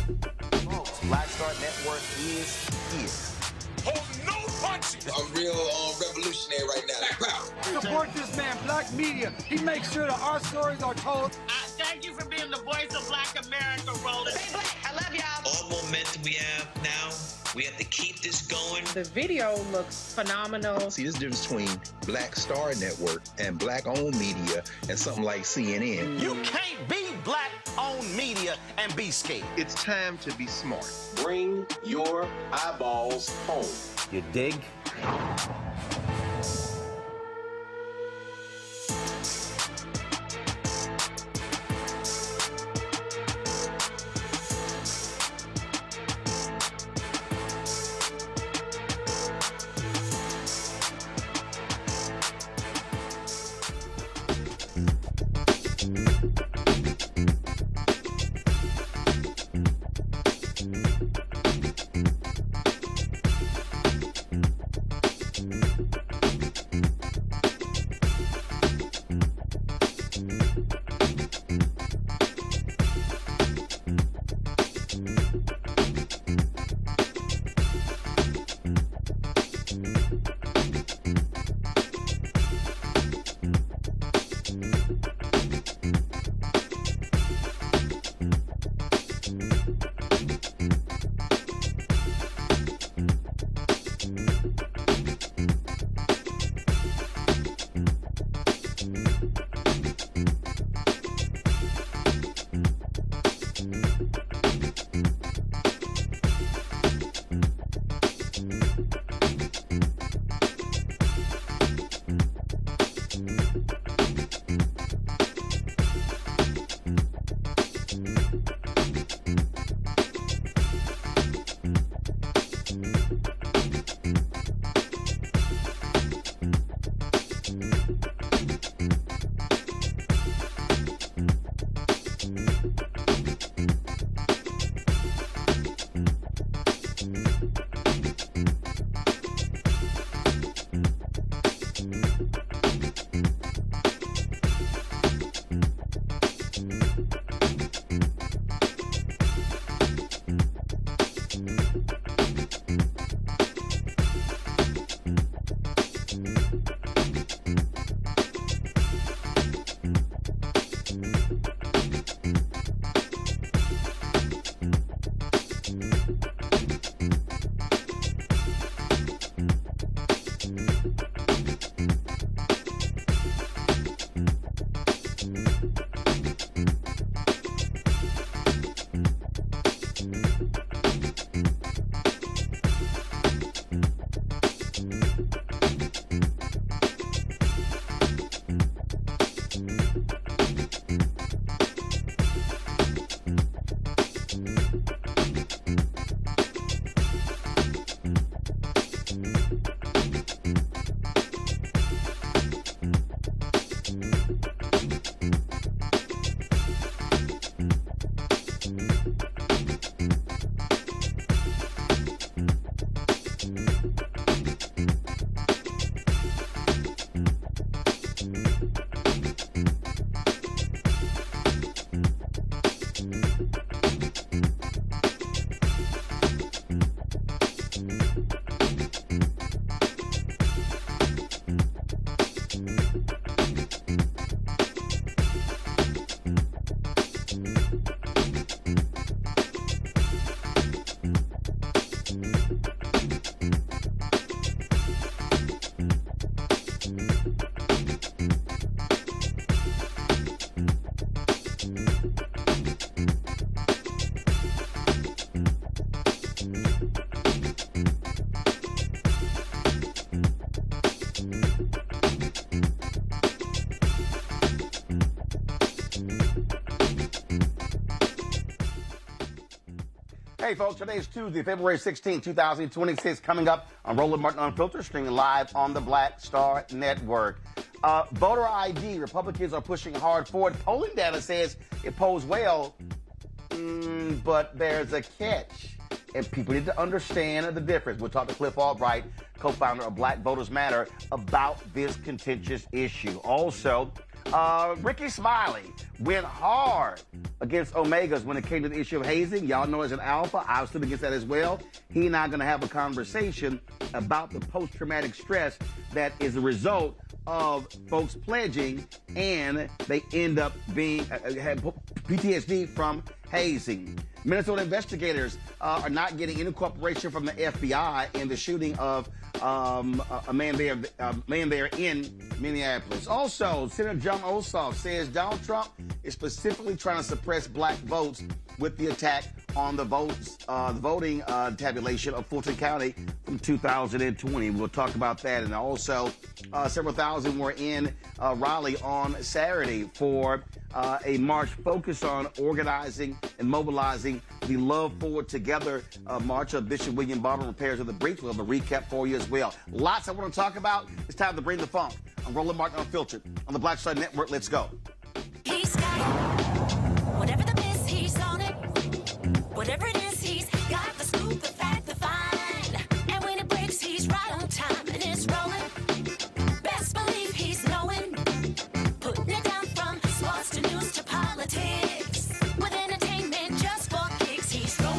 Folks, Black Star Network is here. Hold no punches. I'm real revolutionary right now. Support this man, Black Media. He makes sure that our stories are told. Thank you for being the voice of Black America, Roland. Stay black. I love y'all. All momentum we have now, we have to keep this going. The video looks phenomenal. See, there's a difference between Black Star Network and Black-owned media and something like CNN. You can't be Black-owned media and be scared. It's time to be smart. Bring your eyeballs home. You dig? Hey, folks, today is Tuesday, February 16, 2026. Coming up on Roland Martin Unfiltered, streaming live on the Black Star Network. Voter ID, Republicans are pushing hard forward. Polling data says it polls well, but there's a catch. And people need to understand the difference. We'll talk to Cliff Albright, co-founder of Black Voters Matter, about this contentious issue. Also, Rickey Smiley went hard against Omegas when it came to the issue of hazing. Y'all know as an alpha, I stood against that as well. He and I are going to have a conversation about the post-traumatic stress that is a result of folks pledging and they end up being have PTSD from hazing. Minnesota investigators are not getting any cooperation from the FBI in the shooting of a man there in Minneapolis. Also, Senator John Ossoff says Donald Trump is specifically trying to suppress black votes with the attack on the voting tabulation of Fulton County from 2020. We'll talk about that. And also, several thousand were in Raleigh on Saturday for a march focused on organizing and mobilizing the Love Forward Together march of Bishop William Barber repairs of the breach. We'll have a recap for you as well. Lots I want to talk about. It's time to bring the funk. I'm Roland Martin Unfiltered on the Black Star Network. Let's go. He's got it. Whatever the miss, he's on it. Whatever it is, he's got the scoop, the fact, the find. And when it breaks, he's right on time and it's rolling. Best believe he's knowing. Putting it down from sports to news to politics. With entertainment just for kicks, he's rolling.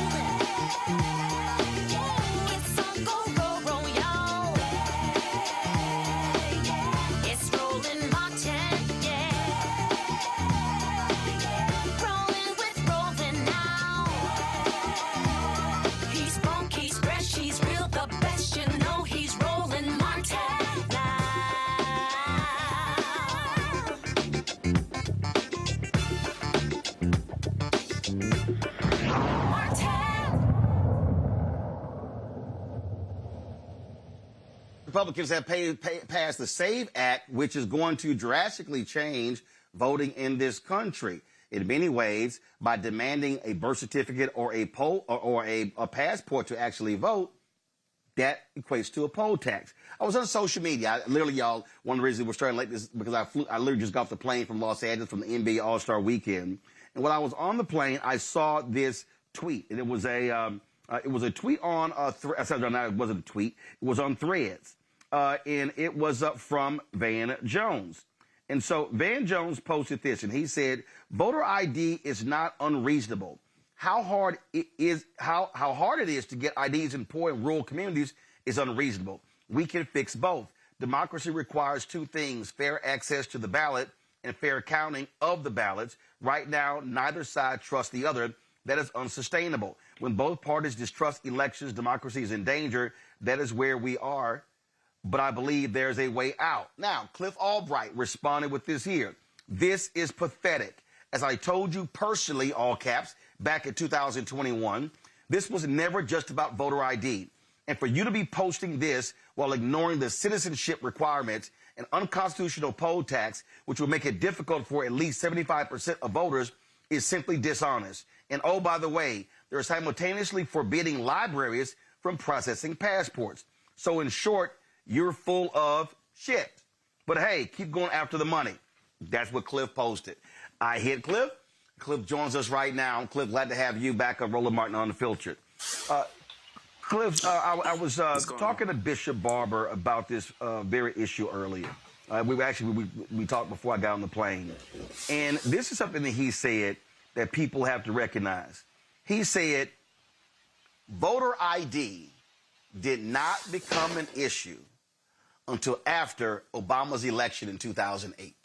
It's on go, y'all. It's Roland Martin, rolling with Roland now. He's funky, he's fresh, he's real, the best, you know he's Roland Martin now. Republicans have passed the SAVE Act, which is going to drastically change voting in this country. In many ways, by demanding a birth certificate or a poll or a passport to actually vote, that equates to a poll tax. I was on social media. Y'all, one of the reasons we're starting late is because I literally just got off the plane from Los Angeles from the NBA All-Star Weekend. And when I was on the plane, I saw this tweet, and it was a tweet on it wasn't a tweet. It was on Threads, and it was from Van Jones. And so Van Jones posted this, and he said, "Voter ID is not unreasonable. How hard it is to get IDs in poor and rural communities is unreasonable. We can fix both. Democracy requires two things: fair access to the ballot and fair counting of the ballots. Right now, neither side trusts the other. That is unsustainable. When both parties distrust elections, democracy is in danger. That is where we are. But I believe there's a way out." Now, Cliff Albright responded with this here. "This is pathetic. As I told you personally, all caps, back in 2021, this was never just about voter ID. And for you to be posting this while ignoring the citizenship requirements and unconstitutional poll tax, which will make it difficult for at least 75% of voters, is simply dishonest. And oh, by the way, they're simultaneously forbidding libraries from processing passports. So in short, you're full of shit. But hey, keep going after the money." That's what Cliff posted. I hit Cliff. Cliff joins us right now. Cliff, glad to have you back on Roland Martin Unfiltered. Cliff, I was talking to Bishop Barber about this very issue earlier. We talked before I got on the plane. And this is something that he said that people have to recognize. He said, voter ID did not become an issue until after Obama's election in 2008.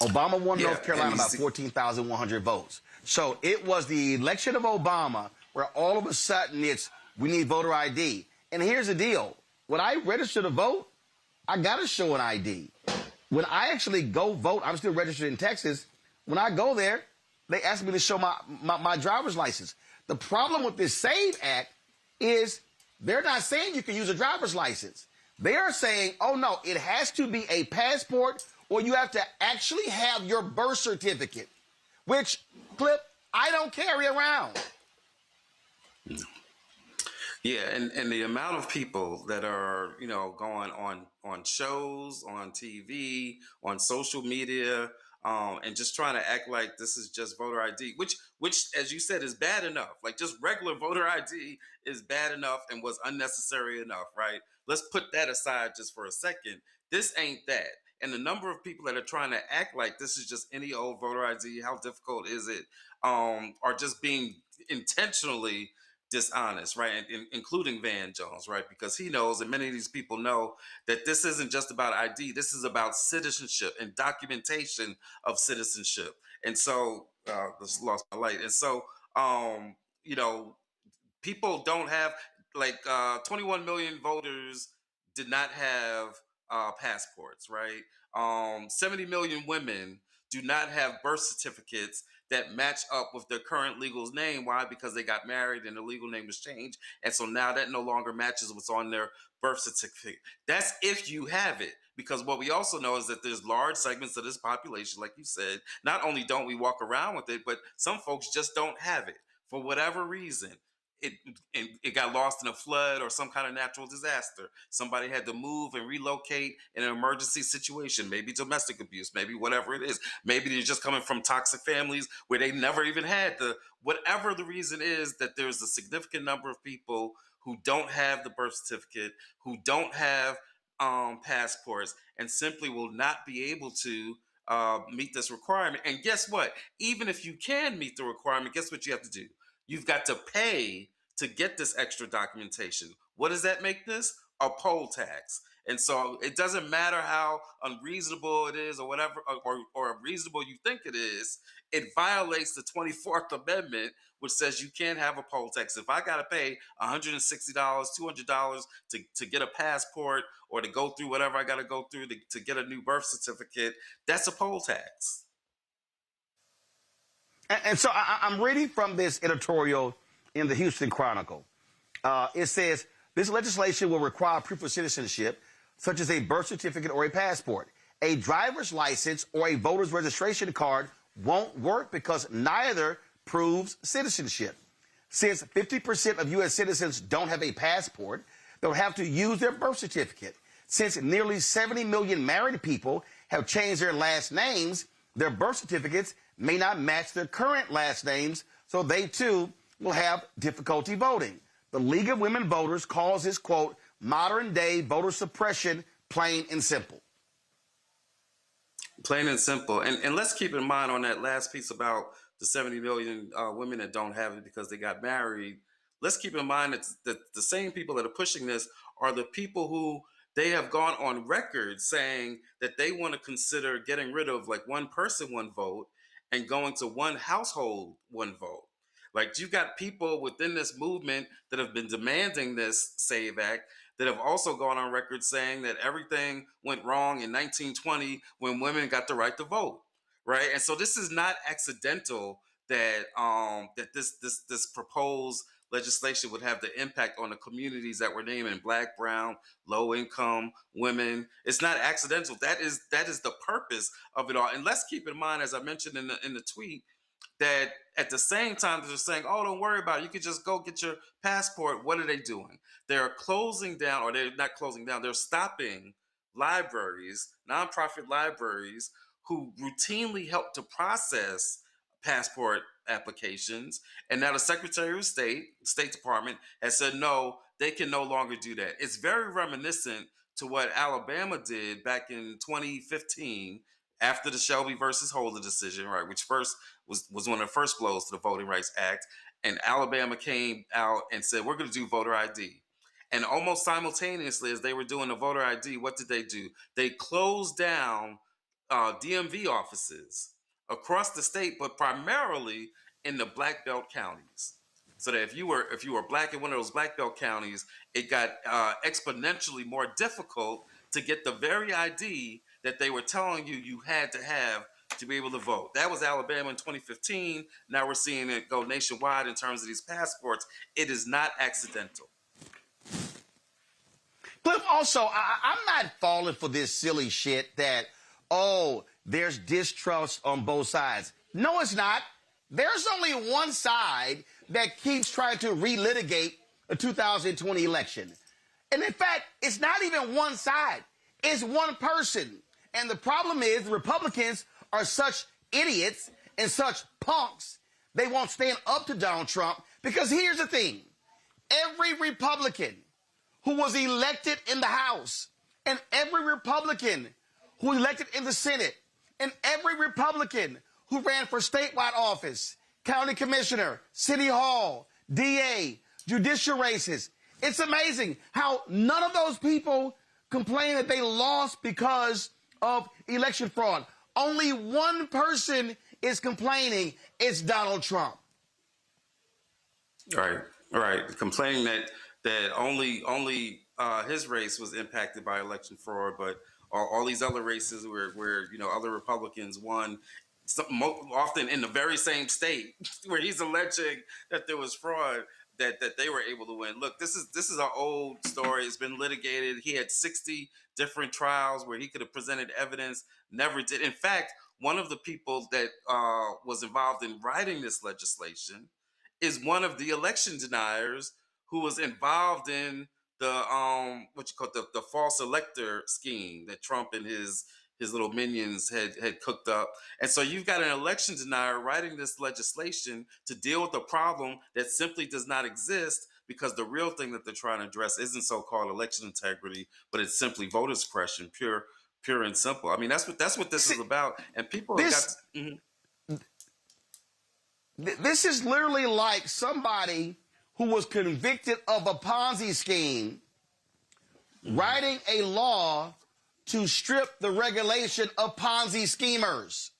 Obama won North Carolina by 14,100 votes. So it was the election of Obama where all of a sudden we need voter ID. And here's the deal. When I register to vote, I got to show an ID. When I actually go vote, I'm still registered in Texas. When I go there, they ask me to show my driver's license. The problem with this SAVE Act is they're not saying you can use a driver's license. They are saying, oh, no, it has to be a passport or you have to actually have your birth certificate, which, Clip, I don't carry around. No. Yeah, and the amount of people that are, going on shows, on TV, on social media, and just trying to act like this is just voter ID, which, as you said, is bad enough. Like just regular voter ID is bad enough and was unnecessary enough, right? Let's put that aside just for a second. This ain't that. And the number of people that are trying to act like this is just any old voter ID, how difficult is it, are just being intentionally dishonest, right? Including Van Jones, right? Because he knows, and many of these people know, that this isn't just about ID. This is about citizenship and documentation of citizenship. And so, just lost my light. And so, you know, people don't have, like, 21 million voters did not have passports, right? 70 million women do not have birth certificates that match up with their current legal name. Why? Because they got married and the legal name was changed. And so now that no longer matches what's on their birth certificate. That's if you have it. Because what we also know is that there's large segments of this population, like you said, not only don't we walk around with it, but some folks just don't have it for whatever reason. It got lost in a flood or some kind of natural disaster. Somebody had to move and relocate in an emergency situation, maybe domestic abuse, maybe whatever it is. Maybe they're just coming from toxic families where they never even had whatever the reason is, that there's a significant number of people who don't have the birth certificate, who don't have passports, and simply will not be able to meet this requirement. And guess what? Even if you can meet the requirement, guess what you have to do? You've got to pay to get this extra documentation. What does that make this? A poll tax. And so it doesn't matter how unreasonable it is or whatever, or reasonable you think it is, it violates the 24th Amendment, which says you can't have a poll tax. If I got to pay $160, $200 to get a passport or to go through whatever I got to go through to get a new birth certificate, that's a poll tax. And so I'm reading from this editorial in the Houston Chronicle. It says, this legislation will require proof of citizenship, such as a birth certificate or a passport. A driver's license or a voter's registration card won't work because neither proves citizenship. Since 50% of U.S. citizens don't have a passport, they'll have to use their birth certificate. Since nearly 70 million married people have changed their last names, their birth certificates may not match their current last names, so they too will have difficulty voting. The League of Women Voters calls this, quote, modern-day voter suppression, plain and simple. Plain and simple. And let's keep in mind on that last piece about the 70 million women that don't have it because they got married. Let's keep in mind that the same people that are pushing this are the people who they have gone on record saying that they want to consider getting rid of, like, one person, one vote, and going to one household, one vote. Like, you've got people within this movement that have been demanding this SAVE Act that have also gone on record saying that everything went wrong in 1920 when women got the right to vote, right? And so this is not accidental that that this proposed legislation would have the impact on the communities that we're naming: Black, brown, low income, women. It's not accidental. That is the purpose of it all. And let's keep in mind, as I mentioned in the tweet, that at the same time they're saying, oh, don't worry about it, you could just go get your passport. What are they doing? They're closing down, or they're not closing down, they're stopping libraries, nonprofit libraries, who routinely help to process passport applications. And now the Secretary of State Department, has said no, they can no longer do that. It's very reminiscent to what Alabama did back in 2015 after the Shelby versus Holder decision, right, which first was one of the first blows to the Voting Rights Act. And Alabama came out and said, we're going to do voter ID. And almost simultaneously, as they were doing the voter ID, what did they do? They closed down DMV offices across the state, but primarily in the Black Belt counties. So that if you were Black in one of those Black Belt counties, it got exponentially more difficult to get the very ID that they were telling you had to have to be able to vote. That was Alabama in 2015. Now we're seeing it go nationwide in terms of these passports. It is not accidental. Cliff, also, I'm not falling for this silly shit that, oh, there's distrust on both sides. No, it's not. There's only one side that keeps trying to relitigate the 2020 election. And in fact, it's not even one side. It's one person. And the problem is the Republicans are such idiots and such punks, they won't stand up to Donald Trump. Because here's the thing. Every Republican who was elected in the House and every Republican who elected in the Senate, and every Republican who ran for statewide office, county commissioner, city hall, DA, judicial races. It's amazing how none of those people complain that they lost because of election fraud. Only one person is complaining. It's Donald Trump. Right. Complaining that only his race was impacted by election fraud, but all these other races where other Republicans won, often in the very same state where he's alleging that there was fraud, that they were able to win. Look, this is an old story. It's been litigated. He had 60 different trials where he could have presented evidence, never did. In fact, one of the people that was involved in writing this legislation is one of the election deniers who was involved in the the false elector scheme that Trump and his little minions had cooked up. And so you've got an election denier writing this legislation to deal with a problem that simply does not exist, because the real thing that they're trying to address isn't so-called election integrity, but it's simply voter suppression, pure and simple. I mean, that's what this is about. And people This is literally like somebody who was convicted of a Ponzi scheme writing a law to strip the regulation of Ponzi schemers.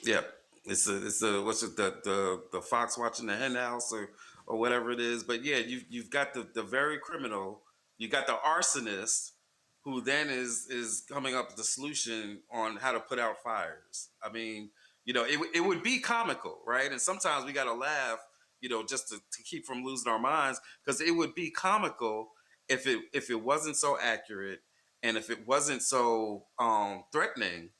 Yeah. It's the fox watching the hen house or whatever it is. But yeah, you've got the very criminal, you got the arsonist who then is coming up with the solution on how to put out fires. I mean, it would be comical, right? And sometimes we got to laugh, just to keep from losing our minds, because it would be comical if it wasn't so accurate, and if it wasn't so threatening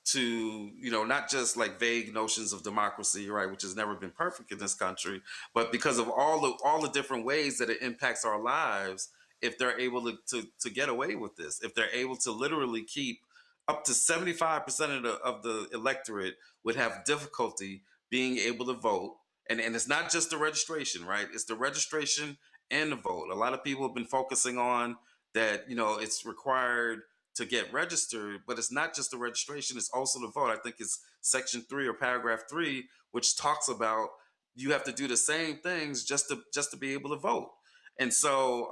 to, not just like vague notions of democracy, right, which has never been perfect in this country, but because of all the different ways that it impacts our lives. If they're able to get away with this, if they're able to literally keep up to 75% of the electorate would have difficulty being able to vote. And it's not just the registration, right? It's the registration and the vote. A lot of people have been focusing on that, it's required to get registered, but it's not just the registration, it's also the vote. I think it's section 3 or paragraph 3, which talks about you have to do the same things just to be able to vote. And so,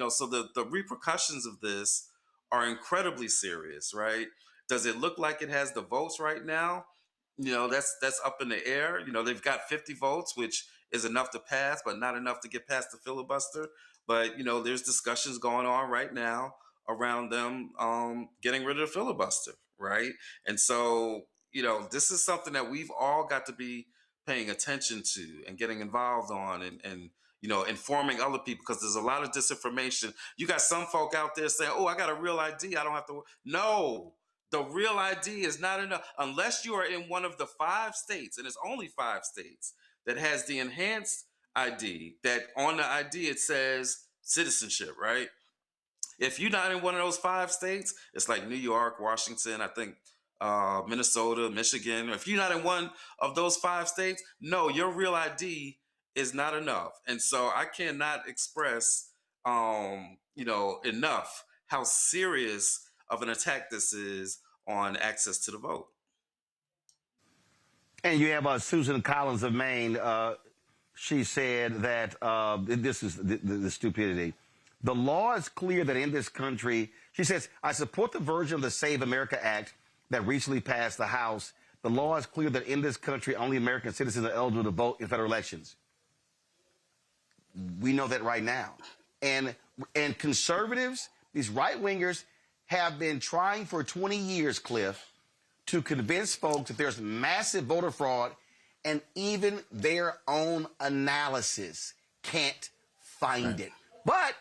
so the repercussions of this are incredibly serious, right? Does it look like it has the votes right now? That's up in the air. They've got 50 votes, which is enough to pass, but not enough to get past the filibuster. But, there's discussions going on right now around them getting rid of the filibuster, right? And so, this is something that we've all got to be paying attention to and getting involved on and informing other people, because there's a lot of disinformation. You got some folk out there saying, oh, I got a real ID, I don't have to. No, the real ID is not enough unless you are in one of the 5 states, and it's only 5 states, that has the enhanced ID, that on the ID it says citizenship, right? If you're not in one of those 5 states, it's like New York, Washington, I think Minnesota, Michigan. If you're not in one of those 5 states, no, your real ID is not enough. And so I cannot express, enough how serious of an attack this is on access to the vote. And you have Susan Collins of Maine. She said that this is the stupidity. The law is clear that in this country, she says, I support the version of the Save America Act that recently passed the House. The law is clear that in this country, only American citizens are eligible to vote in federal elections. We know that right now. And conservatives, these right-wingers, have been trying for 20 years, Cliff, to convince folks that there's massive voter fraud, and even their own analysis can't find it. But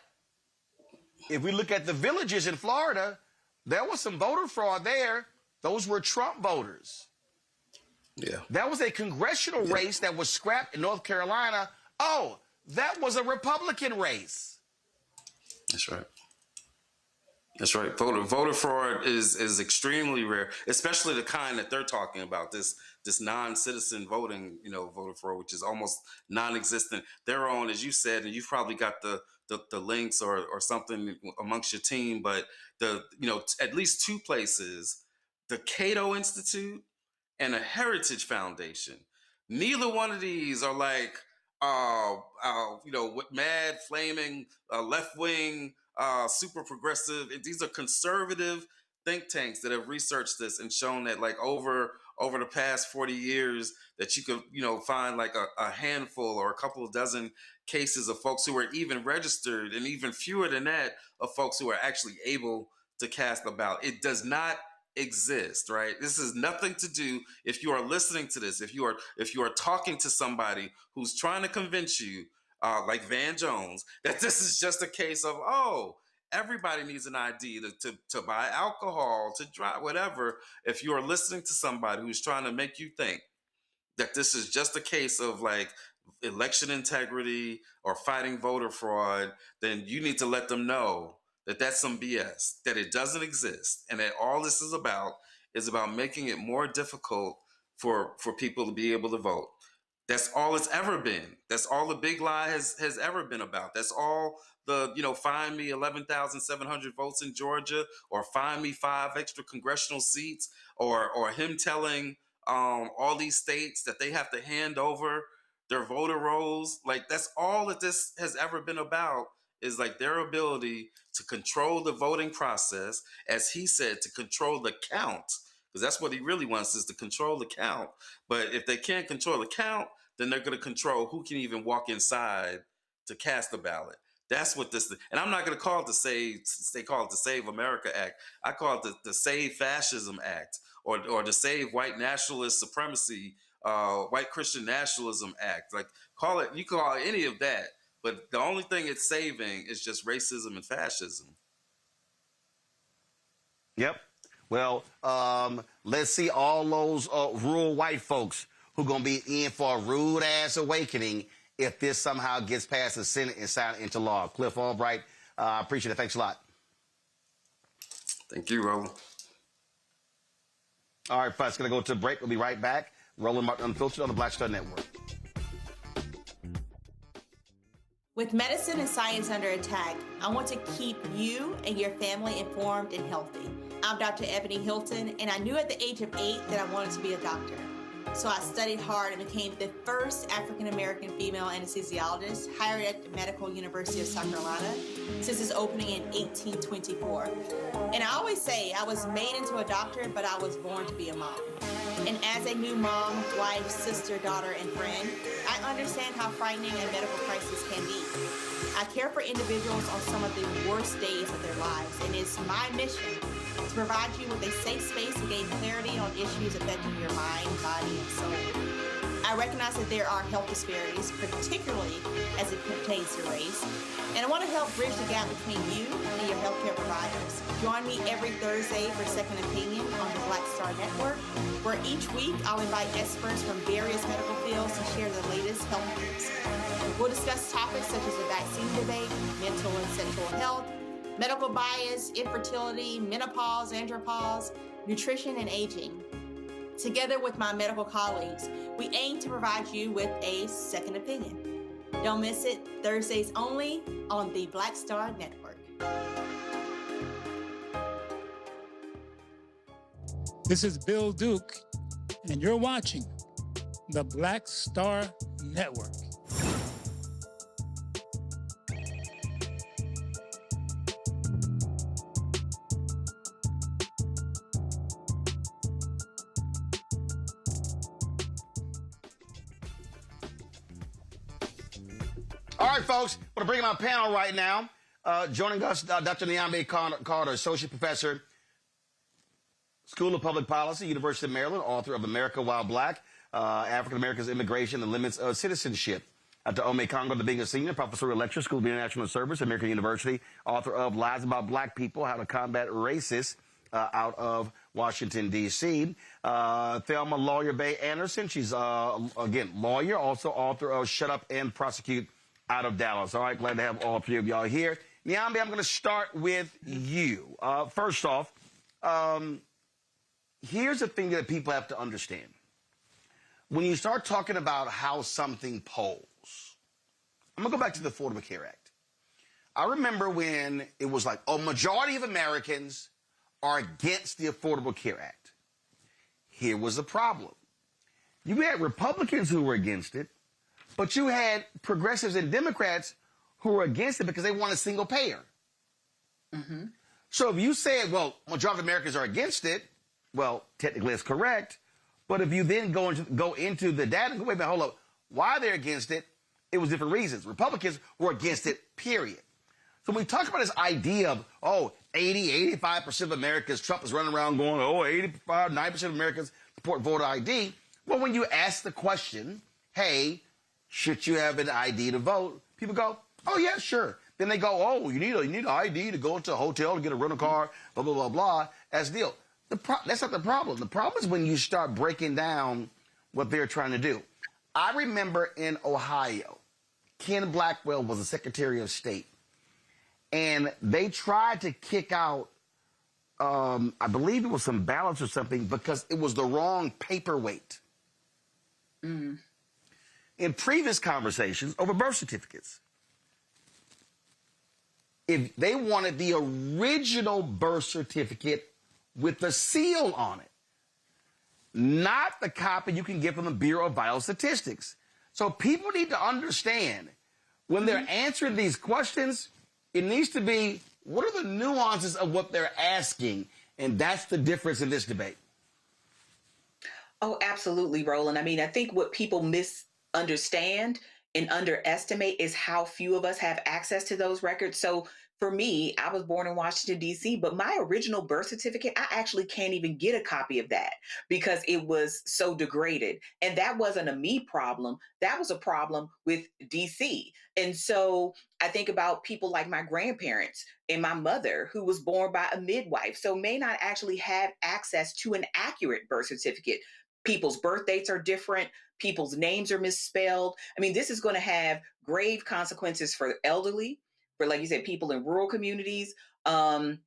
if we look at the villages in Florida, there was some voter fraud there. Those were Trump voters. Yeah. That was a congressional race that was scrapped in North Carolina. Oh, that was a Republican race. That's right. That's right. Voter fraud is extremely rare, especially the kind that they're talking about. This non-citizen voting, voter fraud, which is almost non-existent. They're on, as you said, and you've probably got the links or something amongst your team. But at least two places, the Cato Institute and a Heritage Foundation. Neither one of these are like mad flaming left wing. Super progressive. These are conservative think tanks that have researched this and shown that, like, over the past 40 years, that you could, find like a handful or a couple of dozen cases of folks who are even registered, and even fewer than that of folks who are actually able to cast a ballot. It does not exist, right? This is nothing to do. If you are listening to this, if you are talking to somebody who's trying to convince you, like Van Jones, that this is just a case of, everybody needs an ID to buy alcohol, to drive, whatever. If you are listening to somebody who's trying to make you think that this is just a case of like election integrity or fighting voter fraud, then you need to let them know that that's some BS, that it doesn't exist, and that all this is about making it more difficult for people to be able to vote. That's all it's ever been. That's all the big lie has ever been about. That's all the, find me 11,700 votes in Georgia, or find me 5 extra congressional seats, or him telling all these states that they have to hand over their voter rolls. Like, that's all that this has ever been about, is like their ability to control the voting process, as he said, to control the count, because that's what he really wants, is to control the count. But if they can't control the count, then they're going to control who can even walk inside to cast a ballot. That's what this, and I'm not going to call it they call it the Save America Act. I call it the Save Fascism Act, or the Save White Nationalist Supremacy, White Christian Nationalism Act. Like, you can call it any of that, but the only thing it's saving is just racism and fascism. Yep. Well, let's see all those rural white folks who going to be in for a rude ass awakening if this somehow gets past the Senate and signed into law. Cliff Albright, appreciate it. Thanks a lot. Thank you, Roland. All right, folks, going to go to a break. We'll be right back. Roland Martin Unfiltered on the Black Star Network. With medicine and science under attack, I want to keep you and your family informed and healthy. I'm Dr. Ebony Hilton, and I knew at the age of 8 that I wanted to be a doctor. So I studied hard and became the first African-American female anesthesiologist hired at the Medical University of South Carolina since its opening in 1824. And I always say I was made into a doctor, but I was born to be a mom. And as a new mom, wife, sister, daughter, and friend, I understand how frightening a medical crisis can be. I care for individuals on some of the worst days of their lives, and it's my mission to provide you with a safe space to gain clarity on issues affecting your mind, body, and soul. I recognize that there are health disparities, particularly as it pertains to race, and I want to help bridge the gap between you and your healthcare providers. Join me every Thursday for Second Opinion on the Black Star Network, where each week I'll invite experts from various medical fields to share the latest health news. We'll discuss topics such as the vaccine debate, mental and sexual health, medical bias, infertility, menopause, andropause, nutrition, and aging. Together with my medical colleagues, we aim to provide you with a second opinion. Don't miss it, Thursdays only on the Black Star Network. This is Bill Duke, and you're watching the Black Star Network. All right, folks, I'm going to bring in my panel right now. Joining us, Dr. Nyambe Carter, Associate Professor, School of Public Policy, University of Maryland, author of America While Black, African Americans, Immigration, and Limits of Citizenship. Dr. Ome Congo, the being a senior professor of lecture, School of International Service, American University, author of Lies About Black People, How to Combat Racists, out of Washington, D.C. Thelma Lawyer Bay Anderson, she's, again, lawyer, also author of Shut Up and Prosecute, out of Dallas. All right, glad to have all three of y'all here. Nyambe, I'm going to start with you. First off, here's the thing that people have to understand. When you start talking about how something polls, I'm going to go back to the Affordable Care Act. I remember when it was like a majority of Americans are against the Affordable Care Act. Here was the problem. You had Republicans who were against it, but you had progressives and Democrats who were against it because they want a single payer. Mm-hmm. So if you said, well, majority of Americans are against it, well, technically it's correct. But if you then go into the data, wait a minute, hold up. Why they're against it, it was different reasons. Republicans were against it, period. So when we talk about this idea of, 80, 85% of Americans, Trump is running around going, 85, 90% of Americans support voter ID. Well, when you ask the question, hey, should you have an ID to vote? People go, oh, yeah, sure. Then they go, oh, you need an ID to go into a hotel to get a rental car, blah, blah, blah, blah, as the deal. That's not the problem. The problem is when you start breaking down what they're trying to do. I remember in Ohio, Ken Blackwell was the Secretary of State, and they tried to kick out, I believe it was some ballots or something, because it was the wrong paperweight. Mm. In previous conversations over birth certificates, if they wanted the original birth certificate with the seal on it, not the copy you can get from the Bureau of Vital Statistics. So people need to understand when they're answering these questions, it needs to be, what are the nuances of what they're asking? And that's the difference in this debate. Oh, absolutely, Roland. I mean, I think what people misunderstand and underestimate is how few of us have access to those records. So for me, I was born in Washington, D.C., but my original birth certificate, I actually can't even get a copy of that because it was so degraded. And that wasn't a me problem. That was a problem with D.C. And so I think about people like my grandparents and my mother, who was born by a midwife, so may not actually have access to an accurate birth certificate. People's birth dates are different. People's names are misspelled. I mean, this is going to have grave consequences for the elderly, for, like you said, people in rural communities. And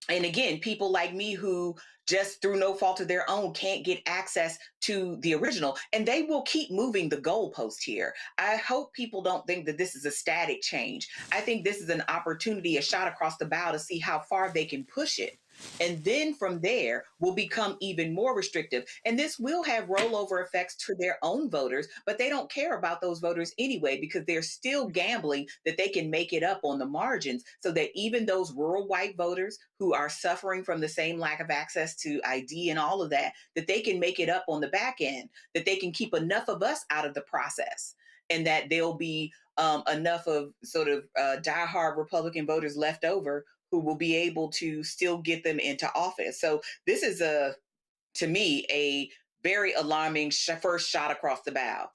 again, people like me who just through no fault of their own can't get access to the original. And they will keep moving the goalpost here. I hope people don't think that this is a static change. I think this is an opportunity, a shot across the bow to see how far they can push it. And then from there will become even more restrictive. And this will have rollover effects to their own voters, but they don't care about those voters anyway, because they're still gambling that they can make it up on the margins so that even those rural white voters who are suffering from the same lack of access to ID and all of that, that they can make it up on the back end, that they can keep enough of us out of the process, and that there'll be enough of sort of diehard Republican voters left over who will be able to still get them into office. So this is, to me, a very alarming first shot across the bow.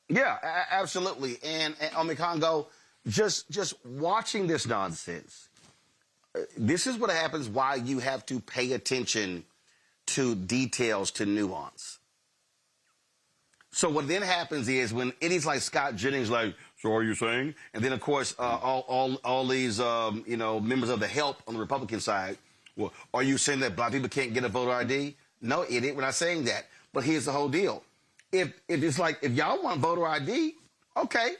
Yeah, absolutely. And Congo, just watching this nonsense, this is what happens, why you have to pay attention to details, to nuance. So what then happens is when idiots like Scott Jennings, like, so are you saying? And then, of course, all these, members of the help on the Republican side, well, are you saying that black people can't get a voter ID? No, idiot, we're not saying that. But here's the whole deal. If it's like, if y'all want voter ID, okay,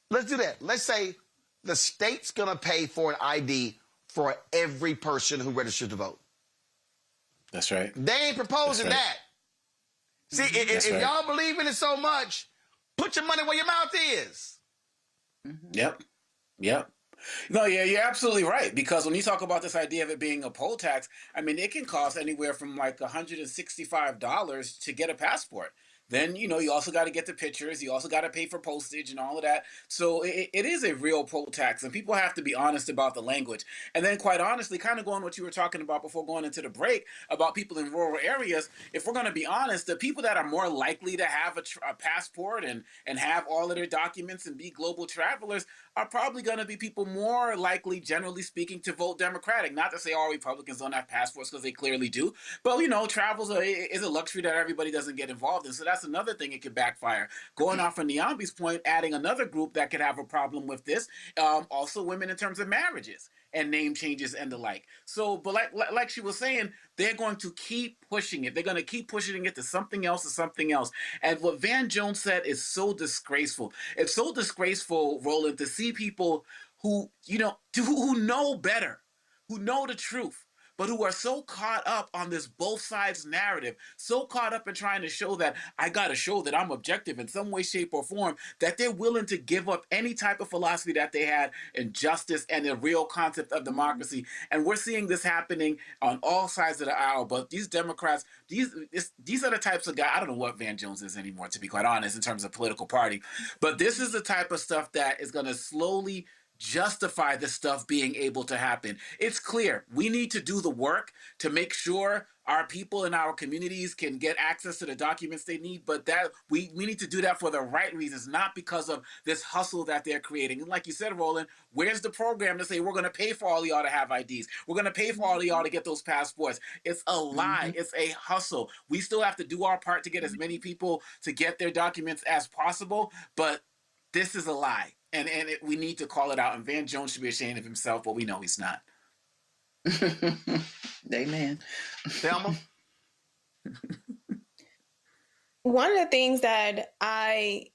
let's do that. Let's say the state's going to pay for an ID for every person who registers to vote. That's right. They ain't proposing that. See, if y'all believe in it so much, put your money where your mouth is. Yep. No, yeah, you're absolutely right. Because when you talk about this idea of it being a poll tax, I mean, it can cost anywhere from like $165 to get a passport. Then, you also got to get the pictures. You also got to pay for postage and all of that. So it is a real poll tax, and people have to be honest about the language. And then, quite honestly, kind of going what you were talking about before going into the break about people in rural areas, if we're going to be honest, the people that are more likely to have a passport and have all of their documents and be global travelers are probably going to be people more likely, generally speaking, to vote Democratic. Not to say all Republicans don't have passports, because they clearly do. But, travel is a luxury that everybody doesn't get involved in. So that's another thing it could backfire. Going off of Niambi's point, adding another group that could have a problem with this, also women in terms of marriages and name changes and the like. So, but like she was saying, they're going to keep pushing it. They're going to keep pushing it to something else, And what Van Jones said is so disgraceful. It's so disgraceful, Roland, to see people who, who know better, who know the truth, but who are so caught up on this both sides narrative, so caught up in trying to show that I got to show that I'm objective in some way, shape, or form, that they're willing to give up any type of philosophy that they had in justice and the real concept of democracy. And we're seeing this happening on all sides of the aisle. But these Democrats, these are the types of guys, I don't know what Van Jones is anymore, to be quite honest, in terms of political party. But this is the type of stuff that is going to slowly justify this stuff being able to happen. It's clear we need to do the work to make sure our people in our communities can get access to the documents they need, but that we need to do that for the right reasons, not because of this hustle that they're creating. And like you said, Roland, where's the program to say we're going to pay for all of y'all to have IDs? We're going to pay for all of y'all to get those passports. It's a lie. It's a hustle. We still have to do our part to get as many people to get their documents as possible, but this is a lie. And we need to call it out. And Van Jones should be ashamed of himself, but we know he's not. Amen. Thelma? One of the things that I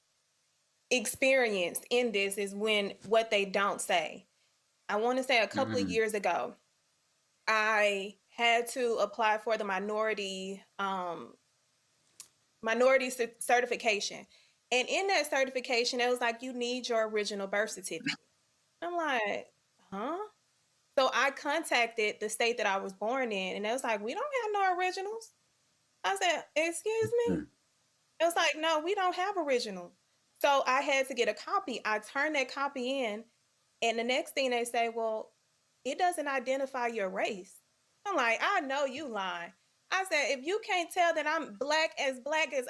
experienced in this is what they don't say. I want to say a couple of years ago, I had to apply for the minority certification. And in that certification, it was like, you need your original birth certificate. I'm like, huh? So I contacted the state that I was born in, and it was like, we don't have no originals. I said, excuse me? It was like, no, we don't have originals. So I had to get a copy. I turned that copy in, and the next thing they say, well, it doesn't identify your race. I'm like, I know you lying. I said, if you can't tell that I'm black as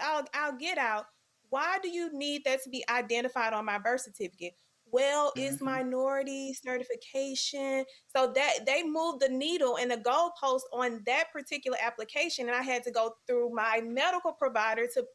I'll get out, why do you need that to be identified on my birth certificate? Well, it's minority certification. So that they moved the needle and the goalpost on that particular application. And I had to go through my medical provider to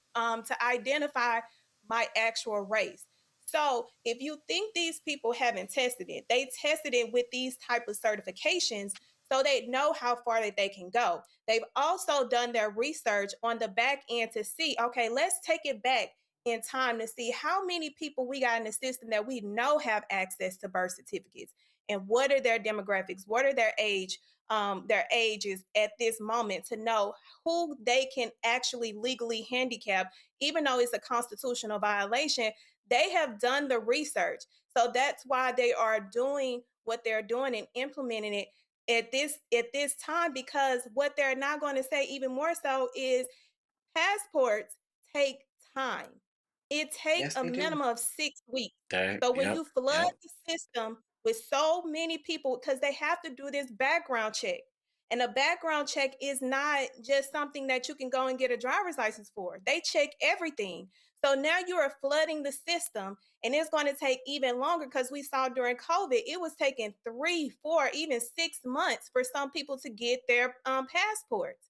identify my actual race. So if you think these people haven't tested it, they tested it with these type of certifications so they know how far that they can go. They've also done their research on the back end to see, okay, let's take it back in time to see how many people we got in the system that we know have access to birth certificates, and what are their demographics, what are their ages at this moment, to know who they can actually legally handicap, even though it's a constitutional violation. They have done the research. So that's why they are doing what they're doing and implementing it at this time, because what they're not going to say even more so is passports take time. It takes a minimum of 6 weeks. So when you flood the system with so many people, because they have to do this background check. And a background check is not just something that you can go and get a driver's license for. They check everything. So now you are flooding the system, and it's going to take even longer, because we saw during COVID, it was taking 3, 4, even 6 months for some people to get their passports.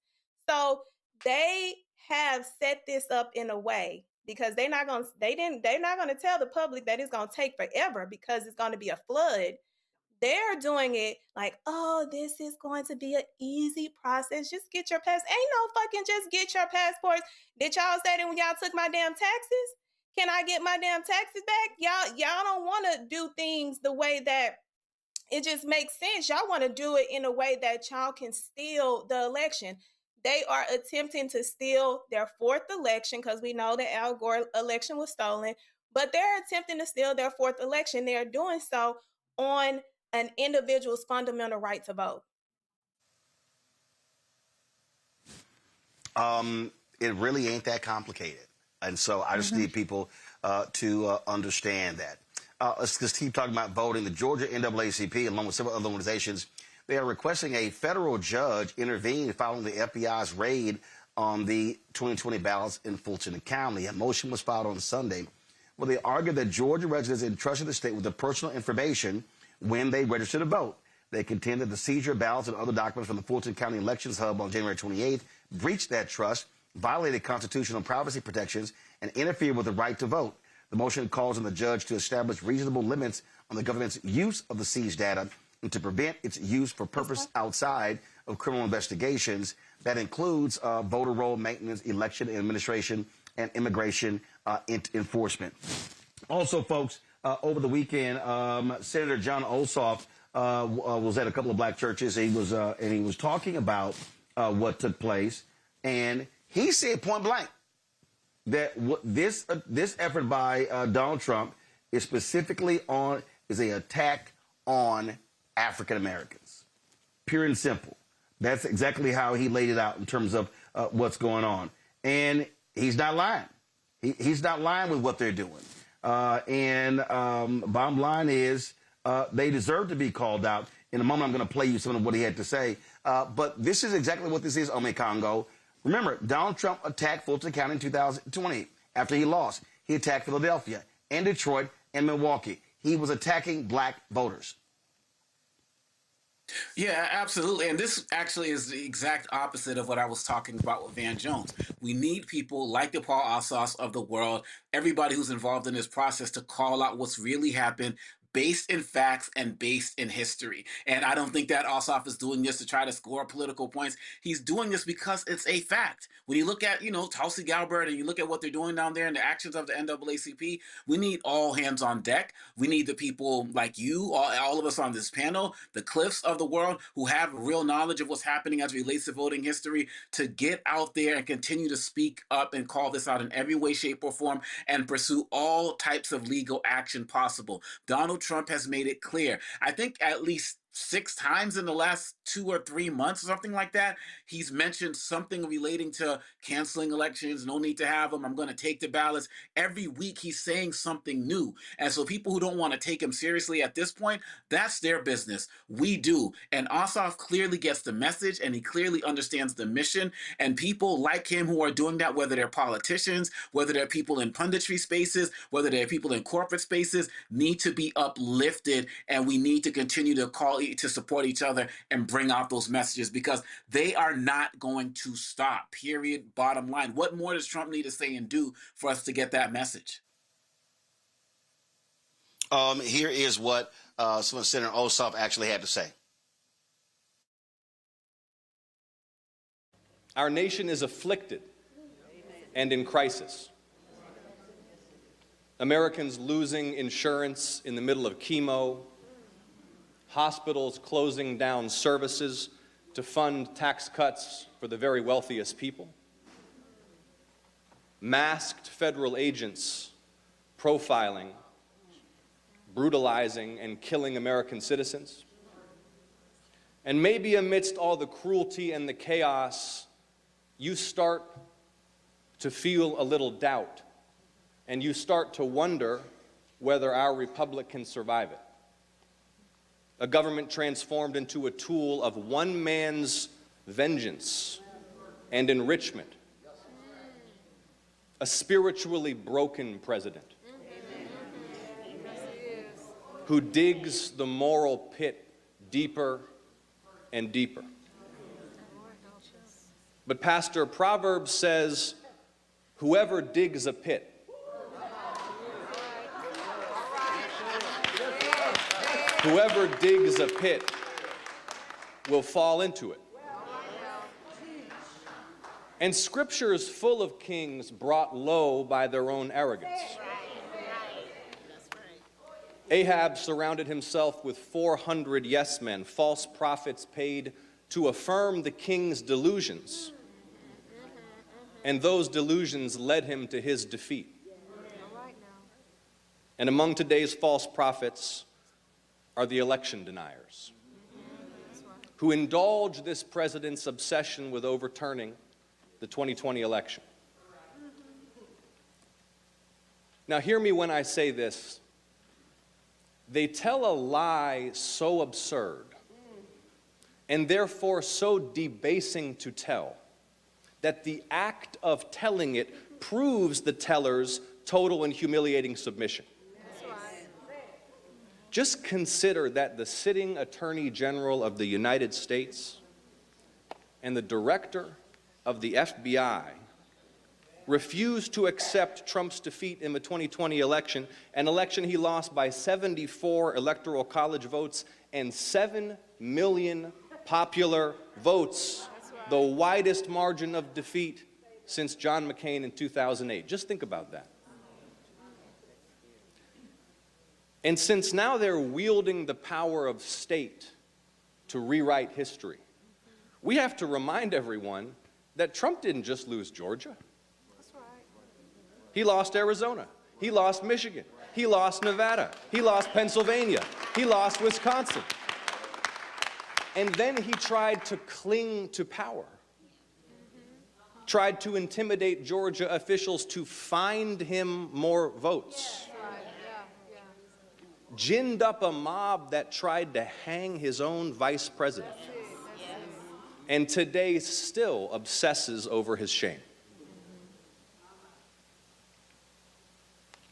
So they have set this up in a way, because they're not going to tell the public that it's going to take forever, because it's going to be a flood. They're doing it like, oh, this is going to be an easy process. Just get your pass. Ain't no fucking just get your passports. Did y'all say that when y'all took my damn taxes? Can I get my damn taxes back? Y'all don't want to do things the way that it just makes sense. Y'all want to do it in a way that y'all can steal the election. They are attempting to steal their 4th election, because we know the Al Gore election was stolen, but they're attempting to steal their 4th election. They're doing so on an individual's fundamental right to vote. It really ain't that complicated. And so I just need people to understand that. Let's just keep talking about voting. The Georgia NAACP, along with several other organizations, they are requesting a federal judge intervene following the FBI's raid on the 2020 ballots in Fulton County. A motion was filed on Sunday Well, they argued that Georgia residents entrusted the state with their personal information when they registered to vote. They contended the seizure of ballots and other documents from the Fulton County Elections Hub on January 28th breached that trust, violated constitutional privacy protections, and interfered with the right to vote. The motion calls on the judge to establish reasonable limits on the government's use of the seized data and to prevent its use for purpose outside of criminal investigations. That includes voter roll maintenance, election administration, and immigration enforcement. Also, folks, over the weekend, Senator John Ossoff was at a couple of black churches. He was talking about what took place, and he said point blank that this effort by Donald Trump is specifically is an attack on African Americans, pure and simple. That's exactly how he laid it out in terms of what's going on, and he's not lying. He's not lying with what they're doing. Bottom line is they deserve to be called out. In a moment, I'm going to play you some of what he had to say. But this is exactly what this is, Ome Congo. Remember, Donald Trump attacked Fulton County in 2020 after he lost. He attacked Philadelphia and Detroit and Milwaukee. He was attacking black voters. Yeah, absolutely. And this actually is the exact opposite of what I was talking about with Van Jones. We need people like the Paul Ossoffs of the world, everybody who's involved in this process, to call out what's really happened, based in facts and based in history. And I don't think that Ossoff is doing this to try to score political points. He's doing this because it's a fact. When you look at, Tulsi Gabbard and you look at what they're doing down there and the actions of the NAACP, we need all hands on deck. We need the people like you, all of us on this panel, the Cliffs of the world who have real knowledge of what's happening as it relates to voting history, to get out there and continue to speak up and call this out in every way, shape, or form and pursue all types of legal action possible. Donald Trump has made it clear, I think at least 6 times in the last 2 or 3 months or something like that, he's mentioned something relating to canceling elections, no need to have them, I'm going to take the ballots. Every week he's saying something new. And so people who don't want to take him seriously at this point, that's their business. We do. And Ossoff clearly gets the message and he clearly understands the mission. And people like him who are doing that, whether they're politicians, whether they're people in punditry spaces, whether they're people in corporate spaces, need to be uplifted. And we need to continue to to support each other and bring out those messages because they are not going to stop, period, bottom line. What more does Trump need to say and do for us to get that message? Here is what Senator Ossoff actually had to say. Our nation is afflicted and in crisis. Americans losing insurance in the middle of chemo, hospitals closing down services to fund tax cuts for the very wealthiest people, masked federal agents profiling, brutalizing, and killing American citizens. And maybe amidst all the cruelty and the chaos, you start to feel a little doubt, and you start to wonder whether our republic can survive it. A government transformed into a tool of one man's vengeance and enrichment. A spiritually broken president who digs the moral pit deeper and deeper. But Pastor, Proverbs says, whoever digs a pit whoever digs a pit will fall into it. And Scripture is full of kings brought low by their own arrogance. Ahab surrounded himself with 400 yes men, false prophets paid to affirm the king's delusions. And those delusions led him to his defeat. And among today's false prophets are the election deniers who indulge this president's obsession with overturning the 2020 election. Now, hear me when I say this. They tell a lie so absurd and therefore so debasing to tell that the act of telling it proves the tellers total and humiliating submission. Just consider that the sitting Attorney General of the United States and the Director of the FBI refused to accept Trump's defeat in the 2020 election, an election he lost by 74 electoral college votes and 7 million popular votes, the widest margin of defeat since John McCain in 2008. Just think about that. And since now they're wielding the power of state to rewrite history, we have to remind everyone that Trump didn't just lose Georgia. He lost Arizona. He lost Michigan. He lost Nevada. He lost Pennsylvania. He lost Wisconsin. And then he tried to cling to power, tried to intimidate Georgia officials to find him more votes, ginned up a mob that tried to hang his own vice president, and today still obsesses over his shame.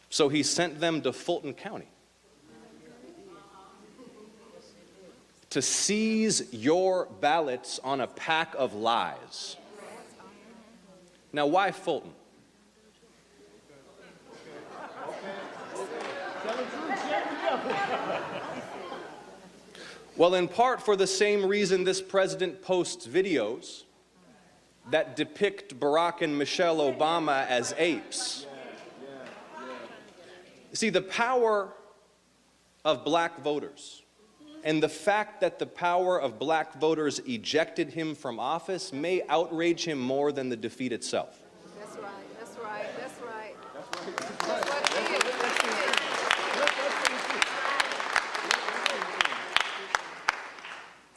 So he sent them to Fulton County to seize your ballots on a pack of lies. Now, why Fulton? Well, in part for the same reason this president posts videos that depict Barack and Michelle Obama as apes. See, the power of black voters and the fact that the power of black voters ejected him from office may outrage him more than the defeat itself. That's right, that's right, that's right. That's what it is.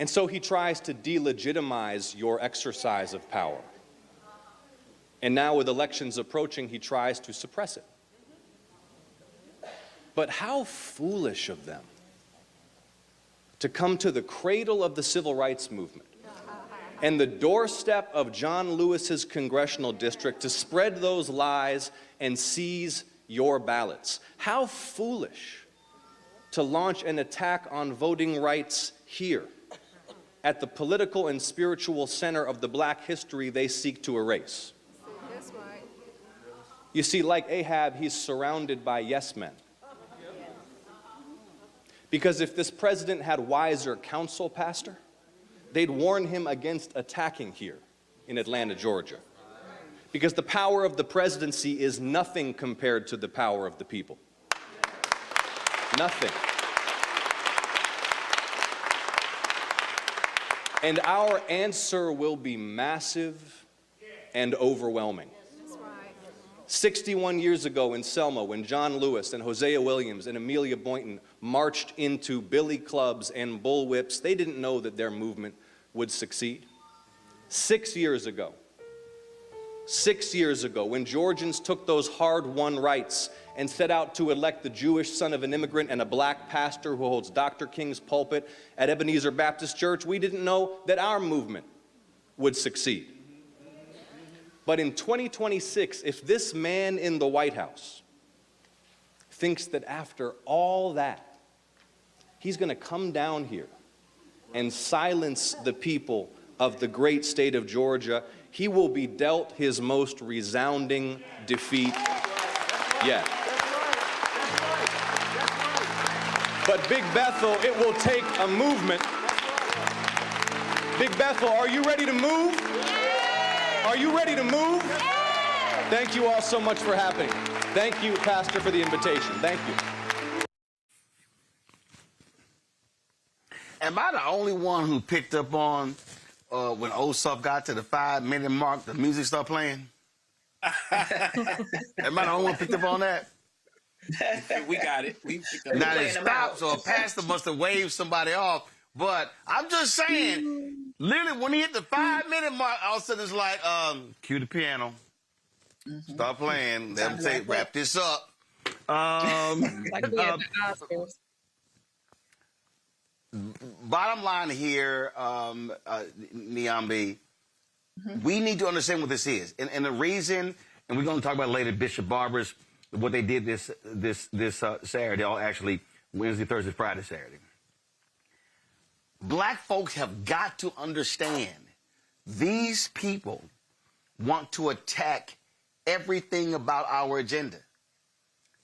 And so he tries to delegitimize your exercise of power. And now with elections approaching, he tries to suppress it. But how foolish of them to come to the cradle of the civil rights movement and the doorstep of John Lewis's congressional district to spread those lies and seize your ballots. How foolish to launch an attack on voting rights here at the political and spiritual center of the black history they seek to erase. That's right. You see, like Ahab, he's surrounded by yes men. Because if this president had wiser counsel, Pastor, they'd warn him against attacking here in Atlanta, Georgia. Because the power of the presidency is nothing compared to the power of the people. Nothing. And our answer will be massive and overwhelming. 61 years ago in Selma, when John Lewis and Hosea Williams and Amelia Boynton marched into billy clubs and bullwhips, they didn't know that their movement would succeed. 6 years ago, when Georgians took those hard-won rights and set out to elect the Jewish son of an immigrant and a black pastor who holds Dr. King's pulpit at Ebenezer Baptist Church, we didn't know that our movement would succeed. But in 2026, if this man in the White House thinks that after all that, he's going to come down here and silence the people of the great state of Georgia, he will be dealt his most resounding defeat yet. But Big Bethel, it will take a movement. Big Bethel, are you ready to move? Are you ready to move? Thank you all so much for happening. Thank you, Pastor, for the invitation. Thank you. Am I the only one who picked up on when Ossoff got to the 5-minute mark, the music started playing? Am I the only one who picked up on that? We got it. We picked up. Now it stopped, so a pastor must have waved somebody off. But I'm just saying, literally, when he hit the 5-minute mark, all of a sudden it's like, cue the piano. Start playing. Let them say, wrap this up. Like we had the Oscars. Bottom line here, Niambi, we need to understand what this is. And the reason, and we're going to talk about it later, Bishop Barber's what they did this Saturday, or actually Wednesday, Thursday, Friday, Saturday. Black folks have got to understand these people want to attack everything about our agenda.